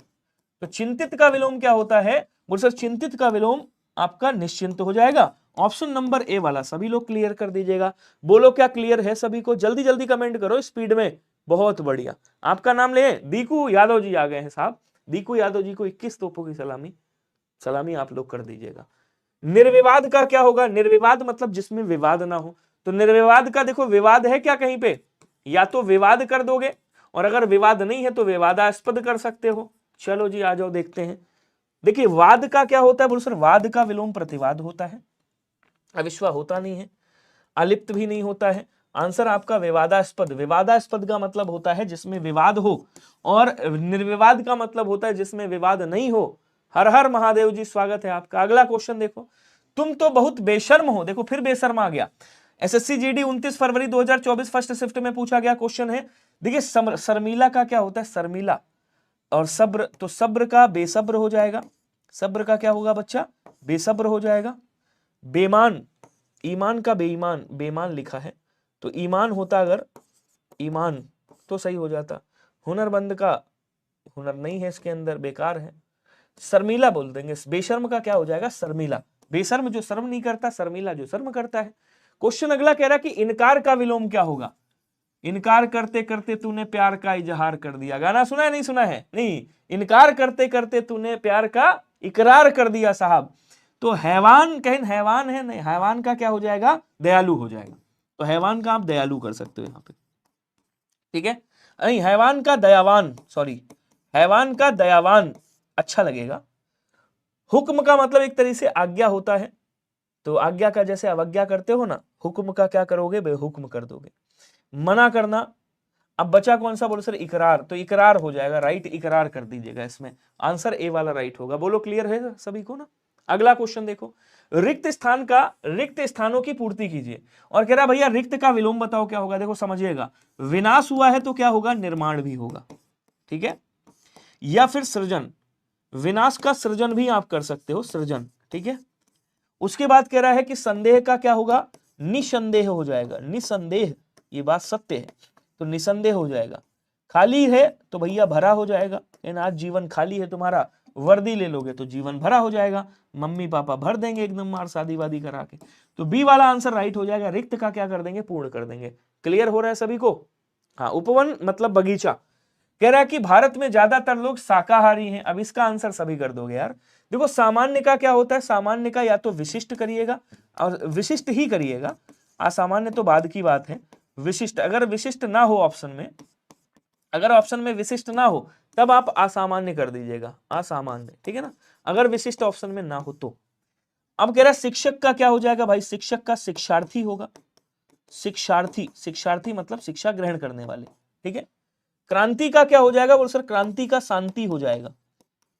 तो चिंतित का विलोम क्या होता है बोल सर? चिंतित का विलोम आपका निश्चिंत हो जाएगा। ऑप्शन नंबर ए वाला सभी लोग क्लियर कर दीजिएगा। बोलो क्या क्लियर है सभी को? जल्दी जल्दी कमेंट करो स्पीड में। बहुत बढ़िया। आपका नाम ले, दीकू यादव जी आ गए हैं साहब। दीकू यादव जी को 21 तोपों की सलामी, सलामी आप लोग कर दीजिएगा। निर्विवाद का क्या होगा? निर्विवाद मतलब जिसमें विवाद ना हो। तो निर्विवाद का देखो, विवाद है क्या कहीं पे? या तो विवाद कर दोगे, और अगर विवाद नहीं है तो विवादास्पद कर सकते हो। चलो जी आ जाओ देखते हैं। देखिए वाद का क्या होता है बोलो सर? वाद का विलोम प्रतिवाद होता है। अविश्वा होता नहीं है, अलिप्त भी नहीं होता है। आंसर आपका विवादास्पद। विवादास्पद का मतलब होता है जिसमें विवाद हो, और निर्विवाद का मतलब होता है जिसमें विवाद नहीं हो। हर हर महादेव जी, स्वागत है आपका। अगला क्वेश्चन देखो, तुम तो बहुत बेशर्म हो। देखो फिर बेशर्म आ गया। एसएससी जीडी 29 फरवरी 2024 फर्स्ट शिफ्ट में पूछा गया क्वेश्चन है। देखिए शर्मिला का क्या होता है? शर्मिला। और सब्र, तो सब्र का बेसब्र हो जाएगा। सब्र का क्या होगा बच्चा? बेसब्र हो जाएगा। बेमान, ईमान का बेईमान, बेमान लिखा है तो ईमान होता, अगर ईमान तो सही हो जाता। हुनरमंद का हुनर नहीं है इसके अंदर, बेकार है। शर्मिला बोल देंगे। बेशर्म का क्या हो जाएगा? शर्मिला। बेशर्म जो शर्म नहीं करता, शर्मिला जो शर्म करता है। क्वेश्चन अगला कह रहा है कि इनकार का विलोम क्या होगा? इनकार करते करते तूने प्यार का इजहार कर दिया। गाना सुना है नहीं सुना है? नहीं। इनकार करते करते तूने प्यार का इकरार कर दिया साहब। तो हैवान, कहीं हैवान है नहीं, हैवान का क्या हो जाएगा? दयालु हो जाएगा। तो हैवान का आप दयालु कर सकते हो यहां पे, ठीक है। नहीं, हैवान का दयावान, सॉरी, हैवान का दयावान अच्छा लगेगा। हुक्म का मतलब एक तरीके से आज्ञा होता है, तो आज्ञा का जैसे अवज्ञा करते हो ना, हुक्म का क्या करोगे? बेहुक्म कर दोगे। मना करना। अब बचा कौन सा बोलो सर? इकरार। तो इकरार हो जाएगा, राइट, इकरार कर दीजिएगा इसमें। आंसर ए वाला राइट होगा। बोलो क्लियर है सभी को ना? अगला क्वेश्चन देखो, रिक्त स्थान का, रिक्त स्थानों की पूर्ति कीजिए। और कह रहा भैया रिक्त का विलोम बताओ क्या होगा? देखो समझिएगा, विनाश हुआ है तो क्या होगा? निर्माण भी होगा, ठीक है, या फिर सृजन। विनाश का सृजन भी आप कर सकते हो, सृजन, ठीक है। उसके बाद कह रहा है कि संदेह का क्या होगा? निसंदेह हो जाएगा। निसंदेह, ये बात सत्य है, तो निसंदेह हो जाएगा। खाली है तो भैया भरा हो जाएगा। आज जीवन खाली है तुम्हारा, वर्दी ले लोगे तो जीवन भरा हो जाएगा। मम्मी पापा भर देंगे एकदम मार शादी वादी करा के। तो बी वाला आंसर राइट हो जाएगा। रिक्त का क्या कर देंगे? पूर्ण कर देंगे। क्लियर हो रहा है सभी को? हाँ, उपवन मतलब बगीचा। कह रहा है कि भारत में ज्यादातर लोग शाकाहारी हैं। अब इसका आंसर सभी कर दोगे यार। देखो सामान्य का क्या होता है, सामान्य का या तो विशिष्ट करिएगा और विशिष्ट ही करिएगा, असामान्य तो बाद की बात है। विशिष्ट, अगर विशिष्ट ना हो ऑप्शन में, अगर ऑप्शन में विशिष्ट ना हो तब आप असामान्य कर दीजिएगा, असामान्य, ठीक है ना, अगर विशिष्ट ऑप्शन में ना हो तो। अब कह रहा है शिक्षक का क्या हो जाएगा भाई, शिक्षक का शिक्षार्थी होगा, शिक्षार्थी, शिक्षार्थी मतलब शिक्षा ग्रहण करने वाले, ठीक है। क्रांति का क्या हो जाएगा, बोल सर क्रांति का शांति हो जाएगा,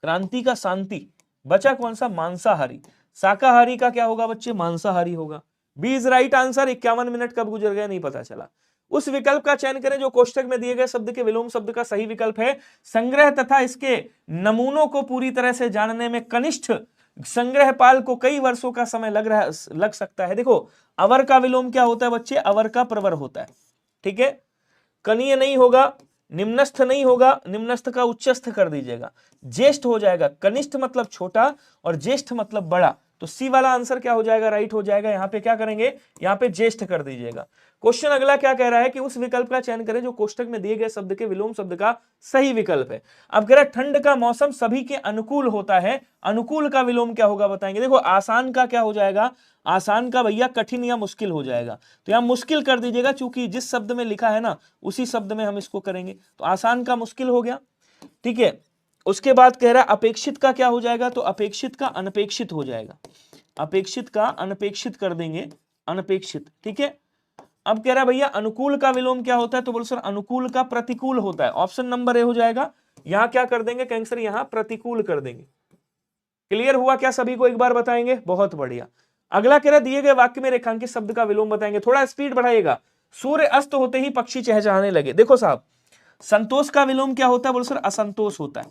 क्रांति का शांति। बचा कौन सा, मांसाहारी। शाकाहारी का क्या होगा बच्चे, मांसाहारी होगा। B is right answer. 51 minute कब गुजर गए नहीं पता चला। उस विकल्प का चयन करें जो कोष्टक में दिए गए शब्द के विलोम शब्द का सही विकल्प है। संग्रह तथा इसके नमूनों को पूरी तरह से जानने में कनिष्ठ संग्रहपाल को कई वर्षों का समय लग सकता है। देखो अवर का विलोम क्या होता है बच्चे, अवर का प्रवर होता है, ठीक है। कनीय नहीं होगा, निम्नस्थ नहीं होगा, निम्नस्थ का उच्चस्थ कर दीजिएगा, ज्येष्ठ हो जाएगा। कनिष्ठ मतलब छोटा और ज्येष्ठ मतलब बड़ा, तो सी वाला आंसर क्या हो जाएगा, राइट हो जाएगा। यहाँ पे क्या करेंगे, यहाँ पे ज्येष्ठ कर दीजिएगा। क्वेश्चन अगला क्या कह रहा है कि उस विकल्प का चयन करें जो कोष्टक में दिए गए शब्द के विलोम शब्द का सही विकल्प है। अब कह रहा है ठंड का मौसम सभी के अनुकूल होता है, अनुकूल का विलोम क्या होगा बताएंगे। देखो आसान का क्या हो जाएगा, आसान का भैया कठिन या मुश्किल हो जाएगा, तो यहाँ मुश्किल कर दीजिएगा, चूंकि जिस शब्द में लिखा है ना उसी शब्द में हम इसको करेंगे, तो आसान का मुश्किल हो गया, ठीक है। उसके बाद कह रहा है अपेक्षित का क्या हो जाएगा, तो अपेक्षित का अनपेक्षित हो जाएगा, अपेक्षित का अनपेक्षित कर देंगे, अनपेक्षित, ठीक है। अब कह रहा है भैया अनुकूल का विलोम क्या होता है, तो बोलो सर अनुकूल का प्रतिकूल होता है। ऑप्शन नंबर ए हो जाएगा। यहां क्या कर देंगे कैंसर, यहां प्रतिकूल कर देंगे। क्लियर हुआ क्या सभी को, एक बार बताएंगे, बहुत बढ़िया। अगला कह रहा है दिए गए वाक्य में रेखांकित शब्द का विलोम बताएंगे, थोड़ा स्पीड बढ़ाइएगा। सूर्य अस्त होते ही पक्षी चहचहाने लगे। देखो साहब संतोष का विलोम क्या होता है, बोलो सर असंतोष होता है,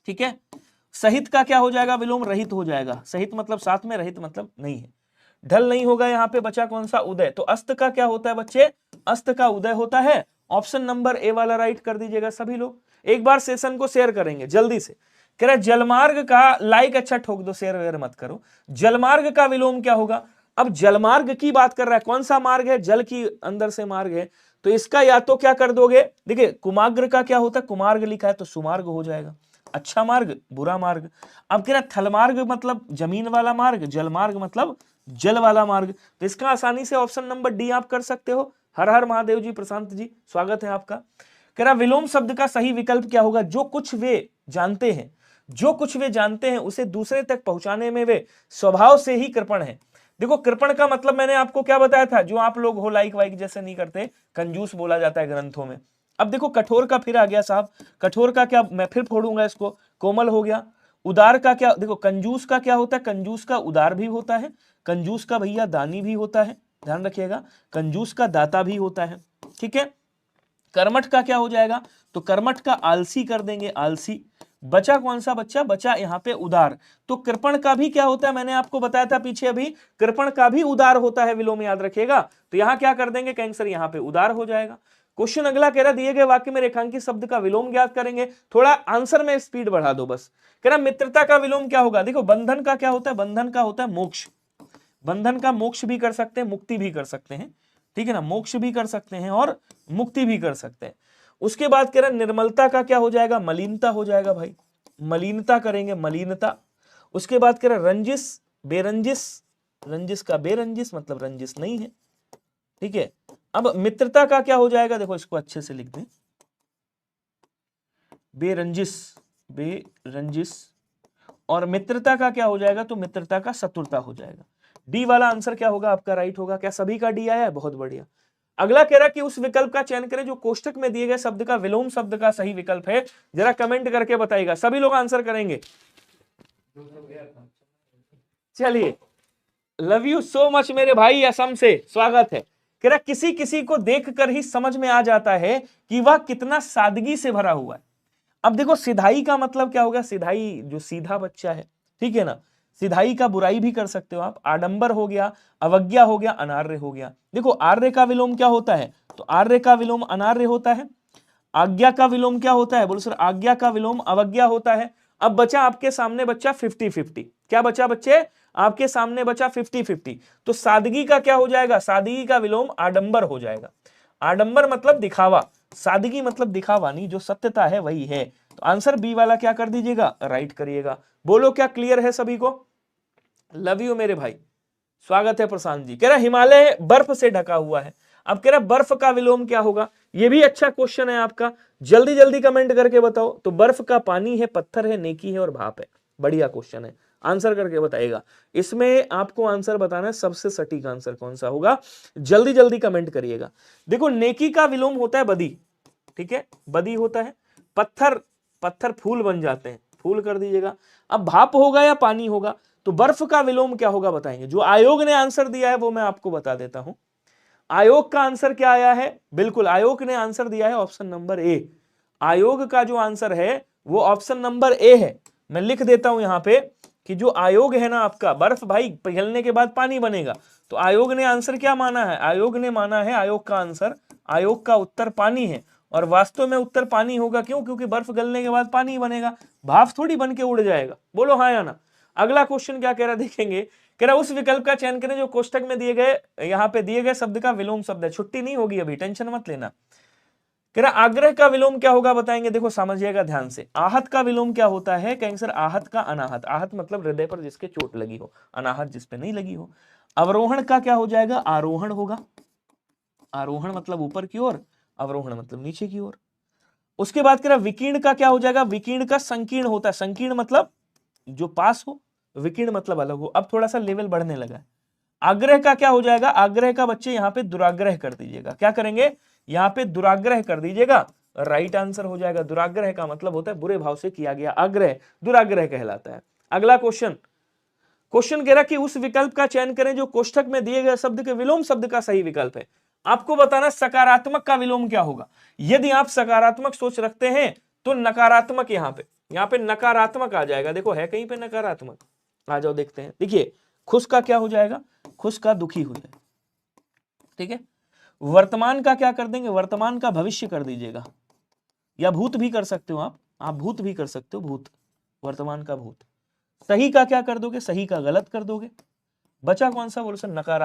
ठीक है। सहित का क्या हो जाएगा विलोम, रहित हो जाएगा। सहित मतलब साथ में, रहित मतलब नहीं है। ढल नहीं होगा, यहाँ पे बचा कौन सा, उदय। तो अस्त का क्या होता है बच्चे, अस्त का उदय होता है। ऑप्शन नंबर ए वाला राइट कर दीजिएगा सभी लोग। एक बार सेशन को शेयर करेंगे जल्दी से। कह रहा जलमार्ग का लाइक अच्छा ठोक दो, शेयर वेयर मत करो। जलमार्ग का विलोम क्या होगा। अब जलमार्ग की बात कर रहा है, कौन सा मार्ग है, जल की अंदर से मार्ग है, तो इसका या तो क्या कर दोगे, देखिए कुमार्ग का क्या होता है, कुमार्ग लिखा है तो सुमार्ग हो जाएगा, अच्छा मार्ग बुरा मार्ग। अब कह रहा थलमार्ग मतलब जमीन वाला मार्ग, जलमार्ग मतलब जल वाला मार्ग, तो इसका आसानी से ऑप्शन नंबर डी आप कर सकते हो। हर हर महादेव जी, प्रशांत जी स्वागत है आपका। कह रहा विलोम शब्द का सही विकल्प क्या होगा, जो कुछ वे जानते हैं, जो कुछ वे जानते हैं उसे दूसरे तक पहुंचाने में वे स्वभाव से ही कृपण है। देखो कृपण का मतलब मैंने आपको क्या बताया था, जो आप लोग हो लाइक वाइक जैसे नहीं करते, कंजूस बोला जाता है ग्रंथों में। अब देखो कठोर का फिर आ गया साहब, कठोर का क्या, मैं फिर फोड़ूंगा इसको, कोमल हो गया। उदार का क्या, देखो कंजूस का क्या होता है, कंजूस का उदार भी होता है, कंजूस का भैया दानी भी होता है, ध्यान रखिएगा, कंजूस का दाता भी होता है, ठीक है। कर्मठ का क्या हो जाएगा, तो कर्मठ का आलसी कर देंगे, आलसी। बचा कौन सा बच्चा, बचा यहाँ पे उदार। तो कृपण का भी क्या होता है, मैंने आपको बताया था पीछे अभी, कृपण का भी उदार होता है विलोम, याद रखिएगा। तो यहाँ क्या कर देंगे कैंसर, यहाँ पे उदार हो जाएगा। क्वेश्चन अगला कह रहा दिए गए वाक्य में रेखांकित शब्द का विलोम ज्ञात करेंगे, थोड़ा आंसर में स्पीड बढ़ा दो बस। कह रहा मित्रता का विलोम क्या होगा, देखो बंधन का क्या होता है, बंधन का होता है मोक्ष, बंधन का मोक्ष भी कर सकते हैं, मुक्ति भी कर सकते हैं, ठीक है ना, मोक्ष भी कर सकते हैं और मुक्ति भी कर सकते हैं। उसके बाद कह रहा निर्मलता का क्या हो जाएगा, मलिनता हो जाएगा भाई, मलिनता करेंगे, मलिनता। उसके बाद कह रहा रंजिश बेरंजिश, रंजिश का बेरंजिश मतलब रंजिश नहीं है, ठीक है। अब मित्रता का क्या हो जाएगा, देखो इसको अच्छे से लिख दें, बेरंजिश, बेरंजिश। और मित्रता का क्या हो जाएगा, तो मित्रता का शत्रुता हो जाएगा। डी वाला आंसर क्या होगा आपका, राइट होगा। क्या सभी का डी आया है, बहुत बढ़िया। अगला कह रहा कि उस विकल्प का चयन करें जो कोष्टक में दिए गए शब्द का विलोम शब्द का सही विकल्प है। जरा कमेंट करके बताइएगा, सभी लोग आंसर करेंगे। चलिए, लव यू सो मच मेरे भाई, असम से स्वागत है। कह रहा किसी किसी को देखकर ही समझ में आ जाता है कि वह कितना सादगी से भरा हुआ है। अब देखो सिधाई का मतलब क्या होगा, सिधाई जो सीधा बच्चा है, ठीक है ना। सिधाई का बुराई भी कर सकते हो आप, आडंबर हो गया, अवज्ञा हो गया, अनार्य हो गया। देखो आर्य का विलोम क्या होता है, तो आर्य का विलोम अनार्य होता है। आज्ञा का विलोम क्या होता है, बोलो सर आज्ञा का विलोम अवज्ञा होता है। अब बचा आपके सामने बच्चा 50-50, क्या बचा बच्चे, आपके सामने बचा 50-50। तो सादगी का क्या हो जाएगा, सादगी का विलोम आडंबर हो जाएगा। आडंबर मतलब दिखावा, सादगी मतलब दिखावा नहीं, जो सत्यता है वही है। तो आंसर बी वाला क्या कर दीजिएगा, राइट करिएगा। बोलो क्या क्लियर है सभी को? लव यू मेरे भाई, स्वागत है प्रशांत जी। कह रहा हिमालय बर्फ से ढका हुआ है। अब कह रहा बर्फ का विलोम क्या होगा? ये भी अच्छा क्वेश्चन है आपका, जल्दी जल्दी कमेंट करके बताओ। तो बर्फ का पानी है, पत्थर है, नेकी है और भाप है। बढ़िया क्वेश्चन है, आंसर करके बताइएगा। इसमें आपको आंसर बताना है, सबसे सटीक आंसर कौन सा होगा, जल्दी जल्दी कमेंट करिएगा। देखो नेकी का विलोम होता है बदी, ठीक है, बदी होता है। पत्थर, पत्थर फूल बन जाते हैं, फूल कर दीजिएगा। अब भाप होगा या पानी होगा? तो बर्फ का विलोम क्या होगा बताएंगे। जो आयोग ने आंसर दिया है वो मैं आपको बता देता हूं। आयोग का आंसर क्या आया है? बिल्कुल आयोग ने आंसर दिया है ऑप्शन नंबर ए। आयोग का जो आंसर है वो ऑप्शन नंबर ए है। मैं लिख देता हूं यहां पे कि जो आयोग है ना आपका, बर्फ भाई पिघलने के बाद पानी बनेगा। तो आयोग ने आंसर क्या माना है? आयोग ने माना है, आयोग का आंसर, आयोग का उत्तर पानी है। और वास्तव में उत्तर पानी होगा, क्यों? क्योंकि बर्फ गलने के बाद पानी बनेगा, भाप थोड़ी बन के उड़ जाएगा। बोलो हाँ या ना। अगला क्वेश्चन क्या कह रहा देखेंगे। कह रहा उस विकल्प का चयन करें जो कोष्टक में दिए गए, यहाँ पे दिए गए शब्द का विलोम शब्द है। छुट्टी नहीं होगी अभी, टेंशन मत लेना। कह रहा आग्रह का विलोम क्या होगा बताएंगे। देखो समझिएगा ध्यान से। आहत का विलोम क्या होता है? कहेंगे सर आहत का अनाहत। आहत मतलब हृदय पर जिसके चोट लगी हो, अनाहत जिस पे नहीं लगी हो। अवरोहण का क्या हो जाएगा? आरोहण होगा। आरोहण मतलब ऊपर की ओर, अवरोहण मतलब नीचे की ओर। उसके बाद कह रहा विकीर्ण का क्या हो जाएगा? विकीर्ण का संकीर्ण होता है। संकीर्ण मतलब जो पास हो, विकीर्ण मतलब अलग हो। अब थोड़ा सा लेवल बढ़ने लगा है। आग्रह का क्या हो जाएगा? आग्रह का बच्चे यहाँ पे दुराग्रह कर दीजिएगा। क्या करेंगे? यहाँ पे दुराग्रह कर दीजिएगा, राइट आंसर हो जाएगा। दुराग्रह का मतलब होता है बुरे भाव से किया गया आग्रह, दुराग्रह कहलाता है। अगला क्वेश्चन, क्वेश्चन कह रहा कि उस विकल्प का चयन करें जो कोष्ठक में दिए गए शब्द के विलोम शब्द का सही विकल्प है। आपको बताना सकारात्मक का विलोम क्या होगा। यदि आप सकारात्मक सोच रखते हैं तो नकारात्मक, यहाँ पे नकारात्मक आ जाएगा। देखो है कहीं पे नकारात्मक, आ जाओ देखते हैं। देखिए खुश का क्या हो जाएगा? खुश का दुखी हो जाएगा, ठीक है। वर्तमान का क्या कर देंगे? वर्तमान का भविष्य कर दीजिएगा, या भूत भी कर सकते हो आप भूत भी कर सकते हो, भूत, वर्तमान का भूत। सही का क्या कर दोगे? सही का गलत कर दोगे। बचा कौन सा? बोलो सर नकारात्मक।